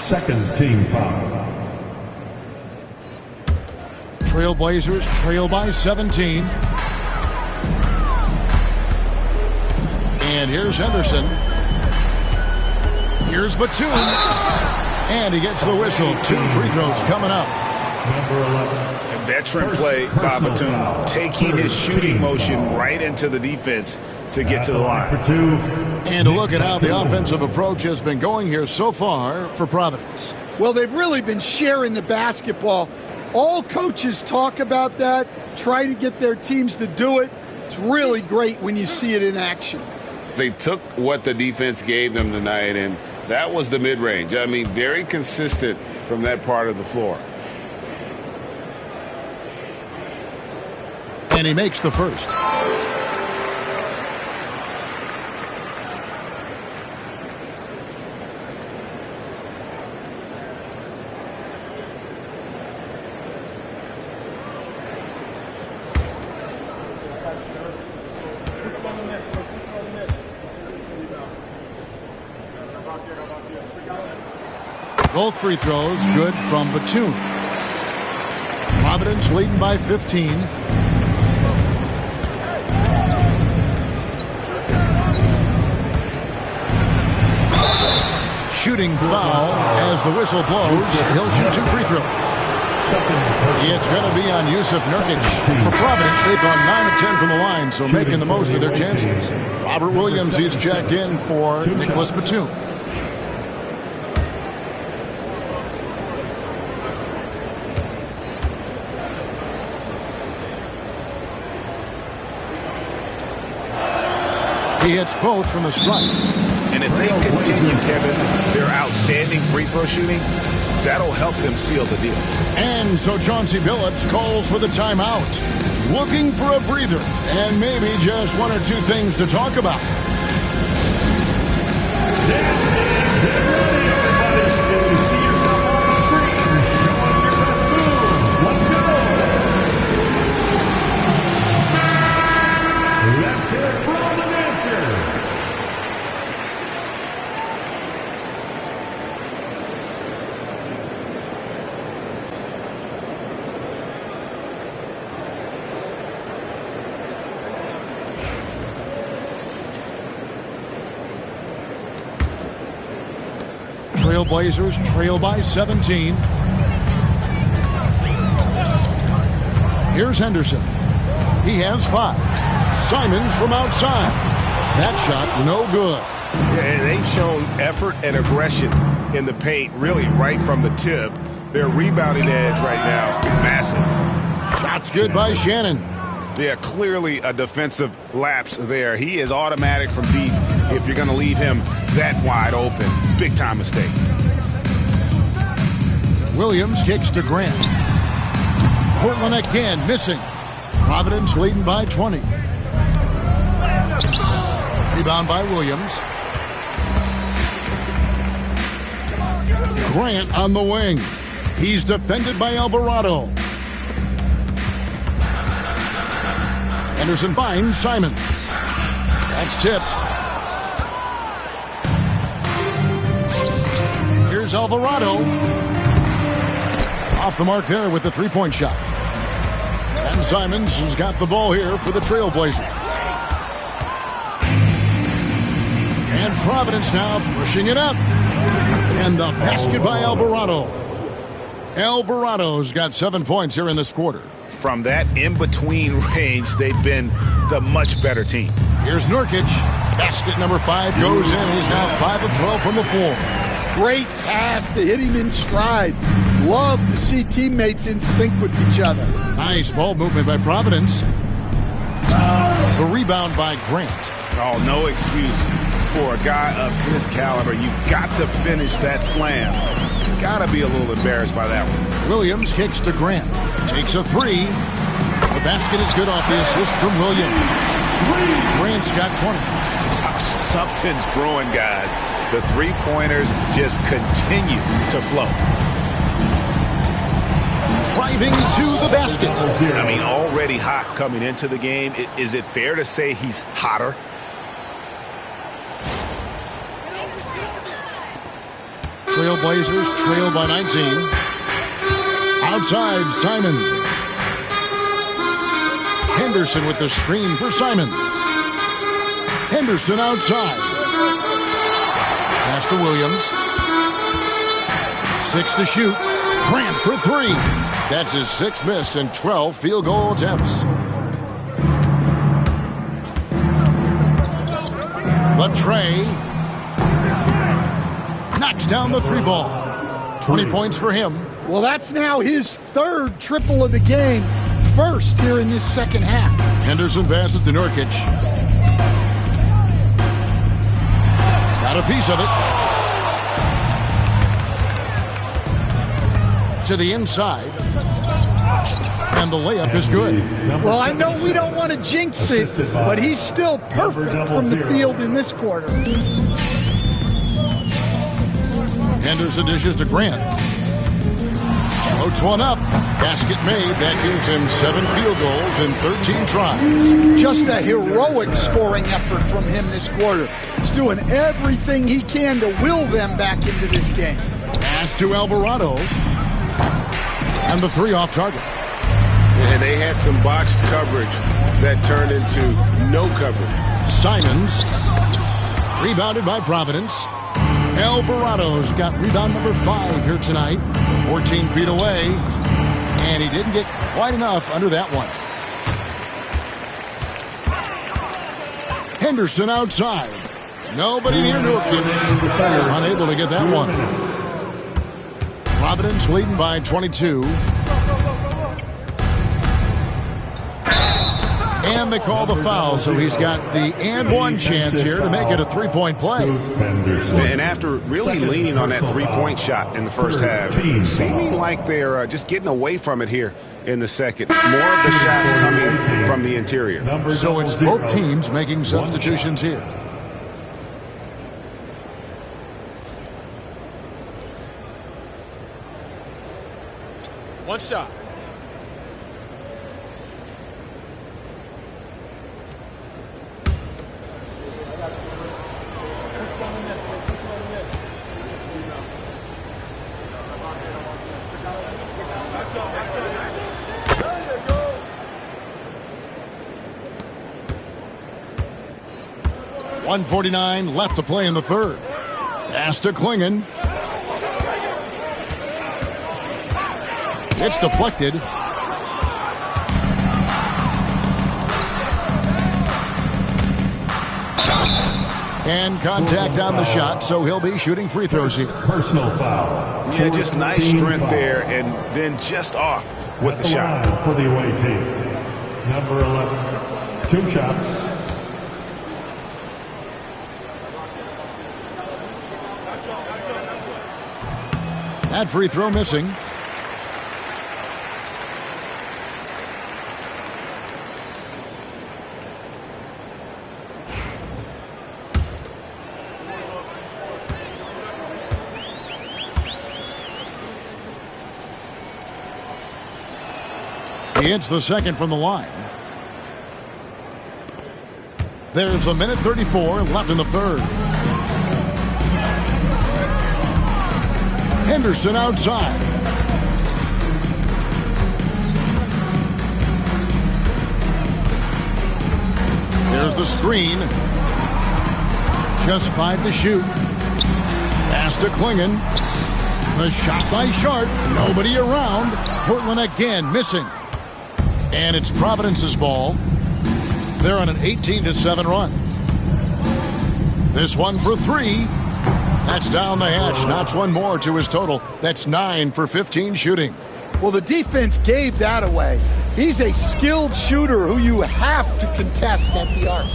Second team foul. Trailblazers trail by 17. And here's Henderson. Here's Batum. And he gets the whistle. 2 free throws coming up. Number 11. A veteran play by Batum, taking his shooting motion right into the defense to get to the line. For 2. And a look at how the offensive approach has been going here so far for Providence. Well, they've really been sharing the basketball. All coaches talk about that, try to get their teams to do it. It's really great when you see it in action. They took what the defense gave them tonight, and that was the mid-range. I mean, very consistent from that part of the floor. And he makes the first. Both free throws good from Batum. Providence leading by 15. Shooting foul as the whistle blows. He'll shoot 2 free throws. It's going to be on Yusuf Nurkic. For Providence, they've gone 9 of 10 from the line, so making the most of their chances. Robert Williams, he's checked in for Nicholas Batum. He hits both from the stripe. And if they continue, Kevin, their outstanding free throw shooting, that'll help them seal the deal. And so Chauncey Billups calls for the timeout. Looking for a breather and maybe just 1 or 2 things to talk about. Let's hear it from the dancer. Trailblazers trail by 17. Here's Henderson. He has 5. Simons from outside. That shot no good. Yeah, they've shown effort and aggression in the paint, really right from the tip. Their rebounding edge right now is massive. Shots good by Shannon. Yeah, clearly a defensive lapse there. He is automatic from deep if you're going to leave him that wide open. Big time mistake. Williams kicks to Grant. Portland again missing. Providence leading by 20. Rebound by Williams. Grant on the wing. He's defended by Alvarado. Henderson finds Simons. That's tipped. Here's Alvarado. Off the mark there with the three-point shot. And Simons has got the ball here for the Trailblazers. And Providence now pushing it up. And the basket by Alvarado. Alvarado's got 7 points here in this quarter. From that in-between range, they've been the much better team. Here's Nurkic. Basket number 5 goes in. He's now 5 of 12 from the floor. Great pass to hit him in stride. Love to see teammates in sync with each other. Nice ball movement by Providence. The rebound by Grant. Oh, no excuse for a guy of his caliber. You've got to finish that slam. Got to be a little embarrassed by that one. Williams kicks to Grant. Takes a 3. The basket is good off the assist from Williams. Grant's got 20. Something's brewing, guys. The three-pointers just continue to flow. Driving to the basket. I mean, already hot coming into the game. Is it fair to say he's hotter? Trailblazers trail by 19. Outside, Simons. Henderson with the screen for Simons. Henderson outside. Pass to Williams. 6 to shoot. Grant for 3. That's his 6th miss and 12 field goal attempts. The tray. Knocks down the 3 ball. 20 points for him. Well, that's now his 3rd triple of the game. First here in this second half. Henderson passes to Nurkic. Got a piece of it. To the inside. And the layup is good. Well, I know we don't want to jinx it, but he's still perfect from the field in this quarter. Henderson dishes to Grant. Floats one up. Basket made. That gives him 7 field goals in 13 tries. Just a heroic scoring effort from him this quarter. He's doing everything he can to will them back into this game. Pass to Alvarado. And the 3 off target. And they had some botched coverage that turned into no coverage. Simons. Rebounded by Providence. Alvarado's got rebound number 5 here tonight. 14 feet away. And he didn't get quite enough under that one. Henderson outside. Nobody near Nurkic. Unable to get that one. Providence leading by 22. And they call the foul, so he's got the and one chance here to make it a 3-point play. And after really leaning on that three-point shot in the first half, seeming like they're just getting away from it here in the second. More of the shots coming from the interior. So it's both teams making substitutions here. One shot. .149 left to play in the third. Pass to Klingon. It's deflected. And contact on the shot, so he'll be shooting free throws here. Personal foul. Yeah, just nice strength there, and then just off with the shot. For the away team. Number 11. 2 shots. That free throw missing. He hits the second from the line. There's a minute 34 left in the third. Henderson outside. There's the screen. Just 5 to shoot. Pass to Klingon. The shot by Sharp. Nobody around. Portland again missing. And it's Providence's ball. They're on an 18-7 run. This one for 3. That's down the hatch. Knocks one more to his total. That's 9 for 15 shooting. Well, the defense gave that away. He's a skilled shooter who you have to contest at the arc.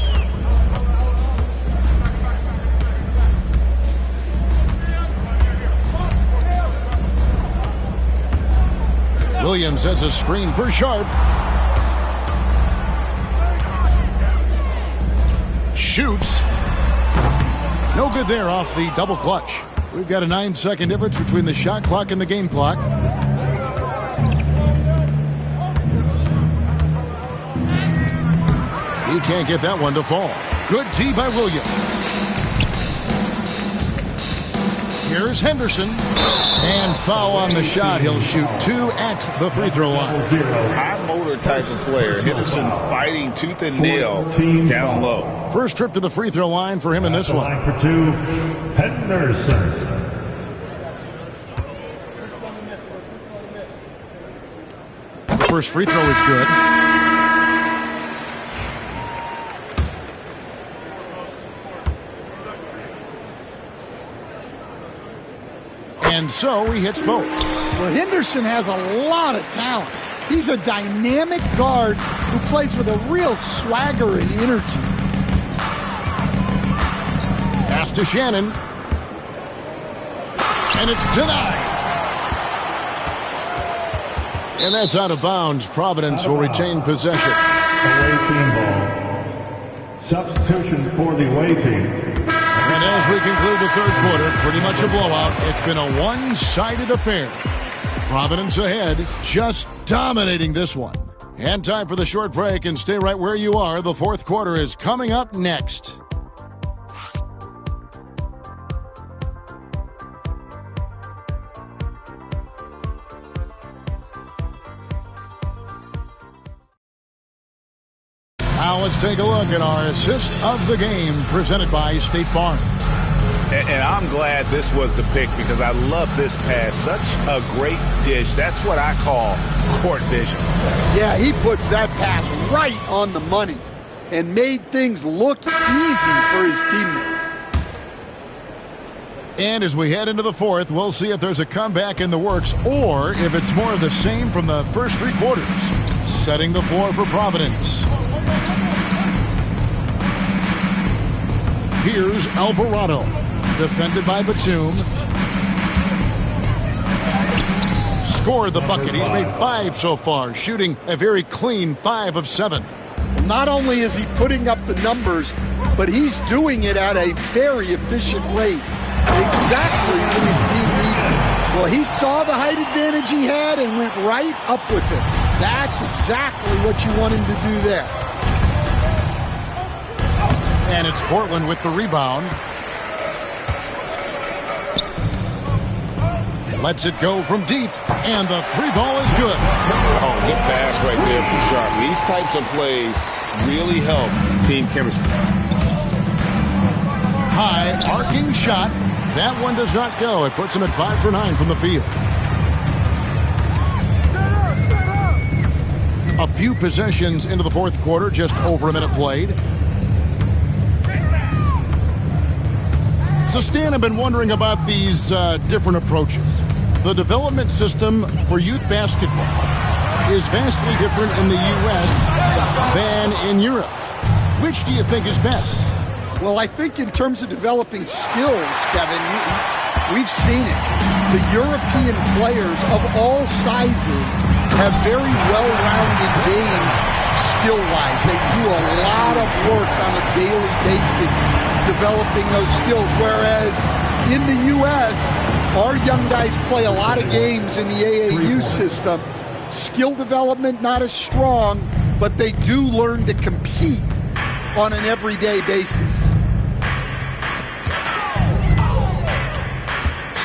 Williams sets a screen for Sharp. Shoots. No good there off the double clutch. We've got a 9-second difference between the shot clock and the game clock. He can't get that one to fall. Good tee by Williams. Here's Henderson. And foul on the shot. He'll shoot 2 at the free throw line. High motor type of player. Henderson fighting tooth and nail down low. First trip to the free throw line for him in this one. Line for 2, Henderson. First free throw is good. And so he hits both. Well, Henderson has a lot of talent. He's a dynamic guard who plays with a real swagger and energy. Pass to Shannon. And it's denied. And that's out of bounds. Providence will retain possession. Away team ball. Substitution for the away team. And as we conclude the third quarter, pretty much a blowout. It's been a one-sided affair. Providence ahead, just dominating this one. And time for the short break, and stay right where you are. The fourth quarter is coming up next. Now let's take a look at our assist of the game presented by State Farm. And I'm glad this was the pick because I love this pass. Such a great dish. That's what I call court vision. Yeah, he puts that pass right on the money and made things look easy for his teammate. And as we head into the fourth, we'll see if there's a comeback in the works or if it's more of the same from the first 3 quarters. Setting the floor for Providence. Here's Alvarado, defended by Batum. Scored the bucket. He's made 5 so far, shooting a very clean 5 of 7. Not only is he putting up the numbers, but he's doing it at a very efficient rate. Exactly when his team needs it. Well, he saw the height advantage he had and went right up with it. That's exactly what you want him to do there. And it's Portland with the rebound. Lets it go from deep, and the 3 ball is good. Oh, good pass right there from Sharp. These types of plays really help team chemistry. High arcing shot. That one does not go. It puts him at 5 for 9 from the field. A few possessions into the fourth quarter, just over a minute played. So, Stan, I've been wondering about these different approaches. The development system for youth basketball is vastly different in the U.S. than in Europe. Which do you think is best? Well, I think in terms of developing skills, Kevin, we've seen it. The European players of all sizes have very well-rounded games skill-wise. They do a lot of work on a daily basis developing those skills, whereas in the U.S., our young guys play a lot of games in the AAU system. Skill development not as strong, but they do learn to compete on an everyday basis.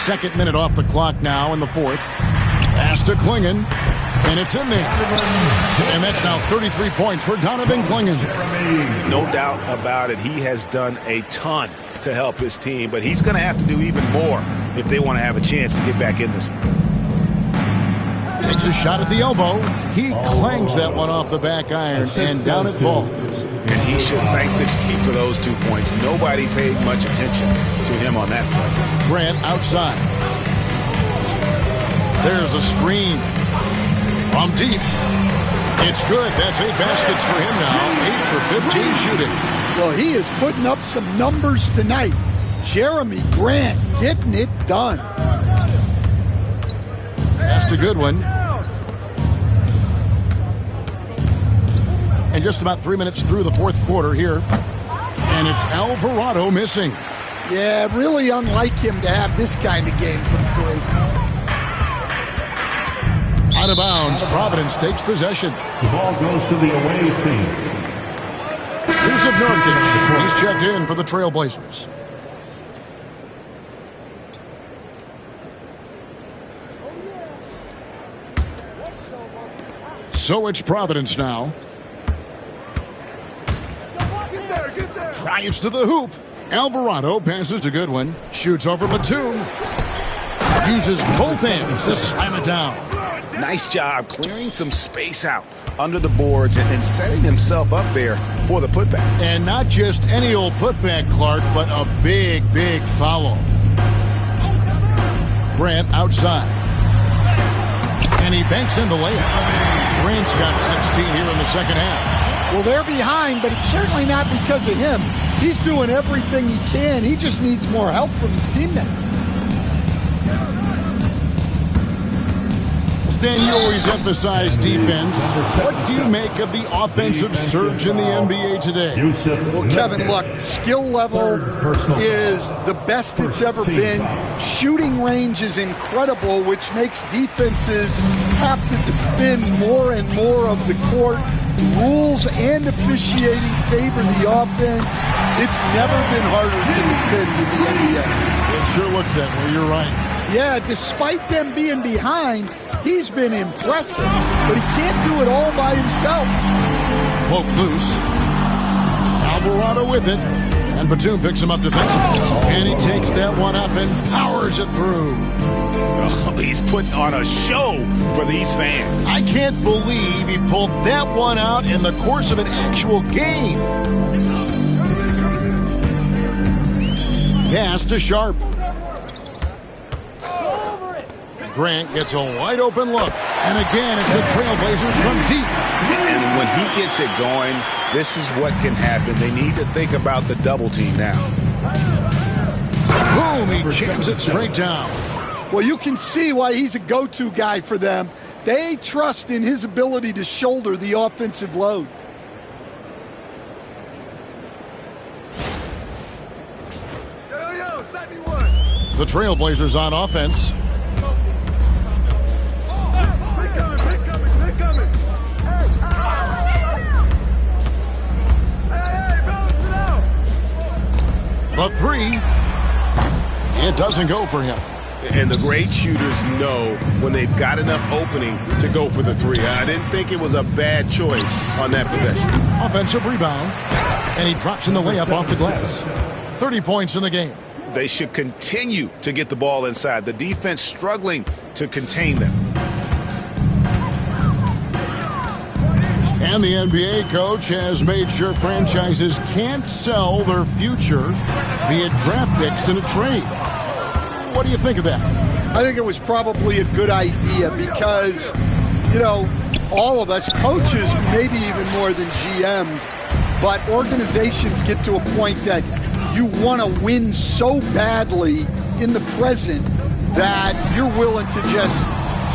Second minute off the clock now in the fourth. Pass to Klingon, and it's in there. And that's now 33 points for Donovan Klingon. No doubt about it. He has done a ton to help his team, but he's going to have to do even more if they want to have a chance to get back in this one. Takes a shot at the elbow. He clangs that one off the back iron, and down it falls. And he should thank the key for those 2 points. Nobody paid much attention to him on that play. Grant outside. There's a screen from deep. It's good. That's 8 baskets for him now. 8 for 15 shooting. Well, he is putting up some numbers tonight. Jeremy Grant getting it done. That's a good one. And just about 3 minutes through the fourth quarter here. And it's Alvarado missing. Yeah, really unlike him to have this kind of game from 3. Out of bounds, Providence takes possession. The ball goes to the away team. Yusuf Nurkic, he's checked in for the Trailblazers. So it's Providence now. Drives to the hoop. Alvarado passes to Goodwin. Shoots over Batum. Uses both hands to slam it down. Nice job clearing some space out under the boards and setting himself up there for the putback. And not just any old putback, Clark, but a big, big foul. Grant outside. And he banks in the layup. Grant's got 16 here in the second half. Well, they're behind, but it's certainly not because of him. He's doing everything he can. He just needs more help from his teammates. Stan, you always emphasize defense. What do you make of the offensive surge in the NBA today? Well, Kevin, look, skill level is the best it's ever been. Shooting range is incredible, which makes defenses have to defend more and more of the court. Rules and officiating favor the offense. It's never been harder to defend in the NBA. It sure looks that way. You're right. Yeah, despite them being behind, he's been impressive, but he can't do it all by himself. Poke loose. Alvarado with it. And Batum picks him up defensively. And he takes that one up and powers it through. Oh, he's putting on a show for these fans. I can't believe he pulled that one out in the course of an actual game. Pass to Sharp. Grant gets a wide open look. And again, it's the Trailblazers from deep. And when he gets it going, this is what can happen. They need to think about the double team now. Boom, he jams it straight down. Well, you can see why he's a go-to guy for them. They trust in his ability to shoulder the offensive load. The Trailblazers on offense. The three, it doesn't go for him. And the great shooters know when they've got enough opening to go for the three. I didn't think it was a bad choice on that possession. Offensive rebound, and he drops in the layup off the glass. 30 points in the game. They should continue to get the ball inside. The defense struggling to contain them. And the NBA coach has made sure franchises can't sell their future via draft picks in a trade. What do you think of that? I think it was probably a good idea because, you know, all of us, coaches, maybe even more than GMs, but organizations get to a point that you want to win so badly in the present that you're willing to just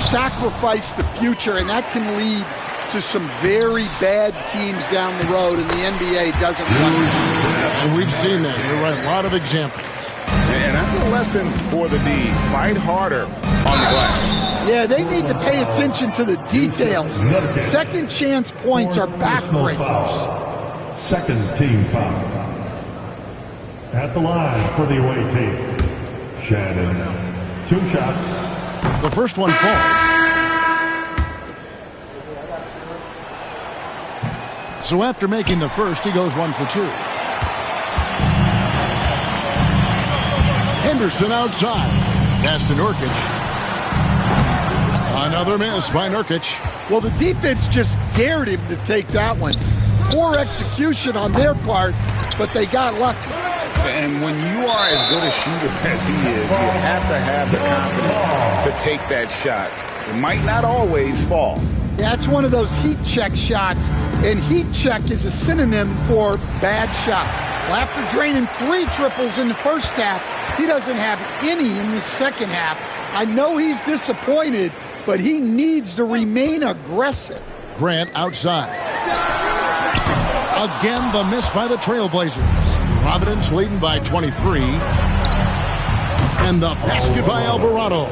sacrifice the future, and that can lead to some very bad teams down the road, and the NBA doesn't want to. And we've seen that. You're right. A lot of examples. And that's a lesson for the D. Fight harder on the glass. Yeah, they need to pay attention to the details. Second chance points are backbreakers. Second team foul. At the line for the away team, Shannon 2 shots. The first one falls. So after making the first, he goes 1 for 2. Henderson outside. Pass to Nurkic. Another miss by Nurkic. Well, the defense just dared him to take that one. Poor execution on their part, but they got lucky. And when you are as good a shooter as he is, you have to have the confidence to take that shot. It might not always fall. Yeah, it's one of those heat check shots, and heat check is a synonym for bad shot. Well, after draining 3 triples in the first half, he doesn't have any in the second half. I know he's disappointed, but he needs to remain aggressive. Grant outside. Again, the miss by the Trailblazers. Providence leading by 23. And the basket by Alvarado.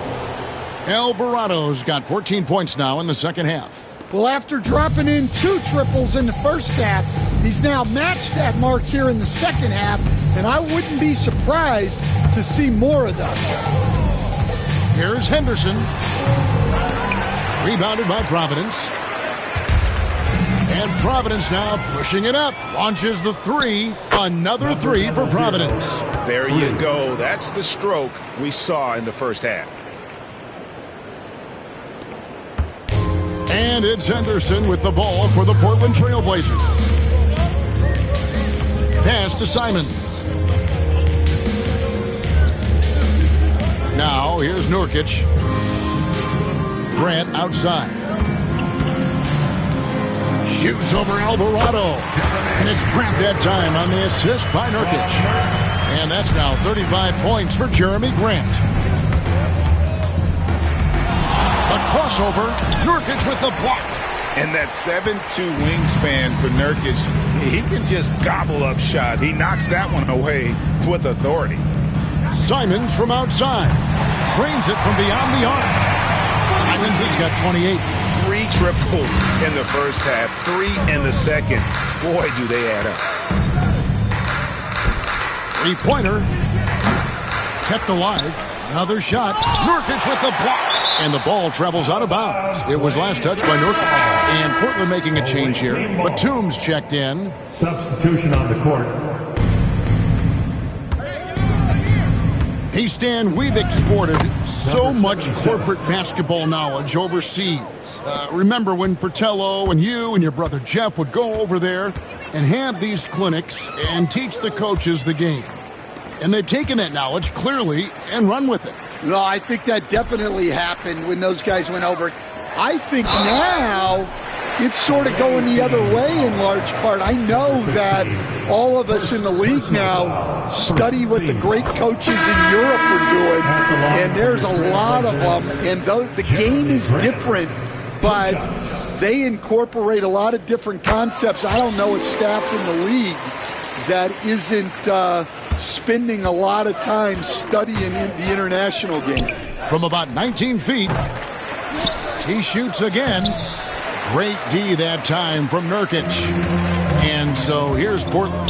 Alvarado's got 14 points now in the second half. Well, after dropping in 2 triples in the first half, he's now matched that mark here in the second half, and I wouldn't be surprised to see more of them. Here's Henderson. Rebounded by Providence. And Providence now pushing it up. Launches the 3. Another 3 for Providence. There you go. That's the stroke we saw in the first half. And it's Henderson with the ball for the Portland Trailblazers. Pass to Simons. Now here's Nurkic. Grant outside. Shoots over Alvarado. And it's Grant that time on the assist by Nurkic. And that's now 35 points for Jeremy Grant. A crossover. Nurkic with the block. And that 7'2" wingspan for Nurkic, he can just gobble up shots. He knocks that one away with authority. Simons from outside. Trains it from beyond the arc. Simons has got 28. 3 triples in the first half, 3 in the second. Boy, do they add up. 3-pointer. Kept alive. Another shot. Nurkic with the block. And the ball travels out of bounds. It was last touched by Nurkic. And Portland making a change here. Batum's checked in. Substitution on the court. Hey, Stan, we've exported so much corporate basketball knowledge overseas. Remember when Fratello and you and your brother Jeff would go over there and have these clinics and teach the coaches the game. And they've taken that knowledge clearly and run with it. No, I think that definitely happened when those guys went over. I think now it's sort of going the other way in large part. I know that all of us in the league now study what the great coaches in Europe are doing, and there's a lot of them, and the game is different, but they incorporate a lot of different concepts. I don't know a staff in the league that isn't spending a lot of time studying the international game. From about 19 feet, he shoots again. Great D that time from Nurkic. And so here's Portland.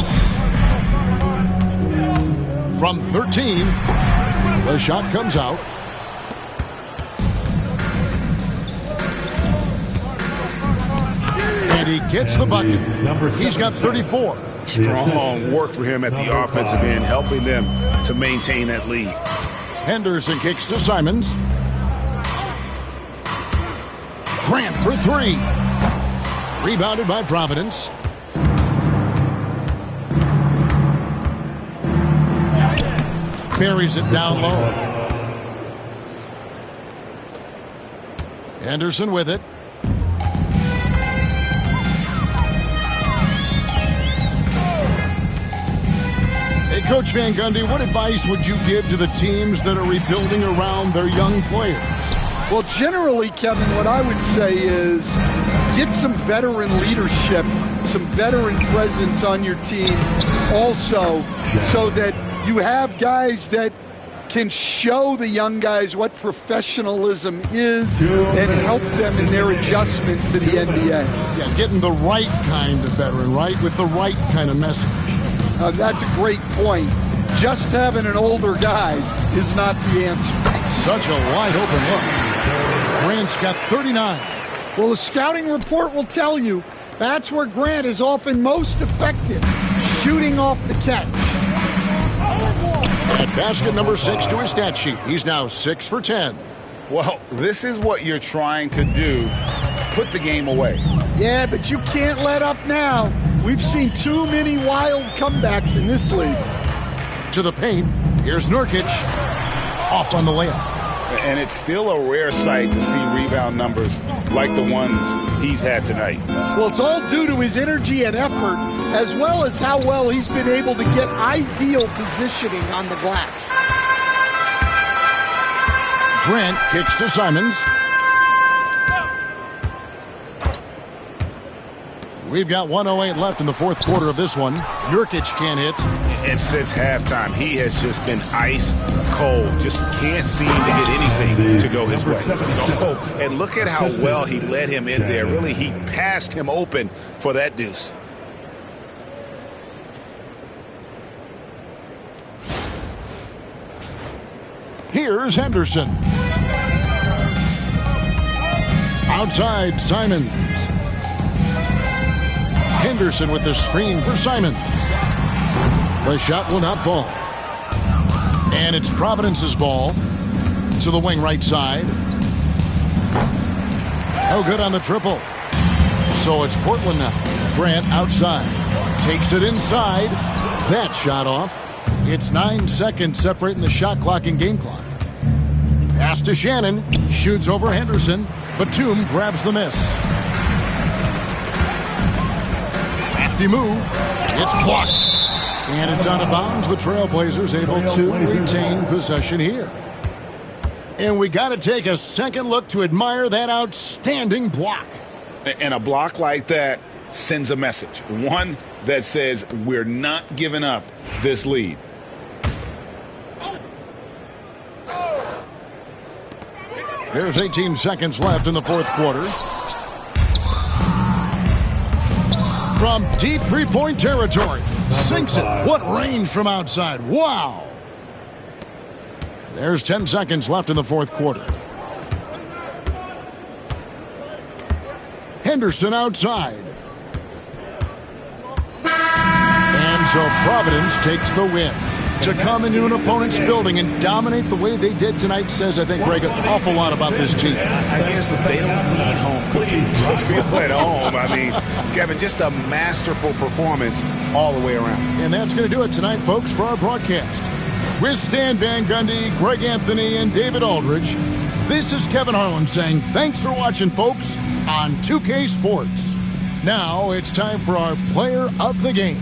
From 13, the shot comes out. And he gets the bucket. He's got 34. Strong work for him at the offensive end, helping them to maintain that lead. Henderson kicks to Simons. Grant for 3. Rebounded by Providence. Buries it down low. Henderson with it. Hey, Coach Van Gundy, what advice would you give to the teams that are rebuilding around their young players? Well, generally, Kevin, what I would say is get some veteran leadership, some veteran presence on your team also, so that you have guys that can show the young guys what professionalism is and help them in their adjustment to the NBA. Yeah, getting the right kind of veteran, right, with the right kind of message. That's a great point. Just having an older guy is not the answer. Such a wide-open look. Grant's got 39. Well, the scouting report will tell you that's where Grant is often most effective, shooting off the catch. At basket number 6 to his stat sheet. He's now 6 for 10. Well, this is what you're trying to do. Put the game away. Yeah, but you can't let up now. We've seen too many wild comebacks in this league. To the paint. Here's Nurkic. Off on the layup. And it's still a rare sight to see rebound numbers like the ones he's had tonight. Well, it's all due to his energy and effort, as well as how well he's been able to get ideal positioning on the glass. Grant kicks to Simons. We've got 1:08 left in the fourth quarter of this one. Nurkic can't hit. And since halftime, he has just been ice cold. Just can't seem to get anything to go his way. Oh, and look at how well he led him in there. Really, he passed him open for that deuce. Here's Henderson. Outside, Simons. Henderson with the screen for Simons. The shot will not fall. And it's Providence's ball to the wing right side. No good on the triple. So it's Portland now. Grant outside. Takes it inside. That shot off. It's 9 seconds separating the shot clock and game clock. Pass to Shannon. Shoots over Henderson. Batum grabs the miss. Crafty move. It's blocked. And it's out of bounds. The Trailblazers able to retain possession here. And we got to take a second look to admire that outstanding block. And a block like that sends a message. One that says we're not giving up this lead. There's 18 seconds left in the fourth quarter. From deep three-point territory. Sinks it. What range from outside. Wow. There's 10 seconds left in the fourth quarter. Henderson outside. And so Providence takes the win. To come into an opponent's building and dominate the way they did tonight says, I think, Greg, an awful lot about this team. I guess they don't need home cooking to feel at home. I mean, Kevin, just a masterful performance all the way around. And that's going to do it tonight, folks, for our broadcast. With Stan Van Gundy, Greg Anthony, and David Aldridge, this is Kevin Harlan saying thanks for watching, folks, on 2K Sports. Now it's time for our player of the game.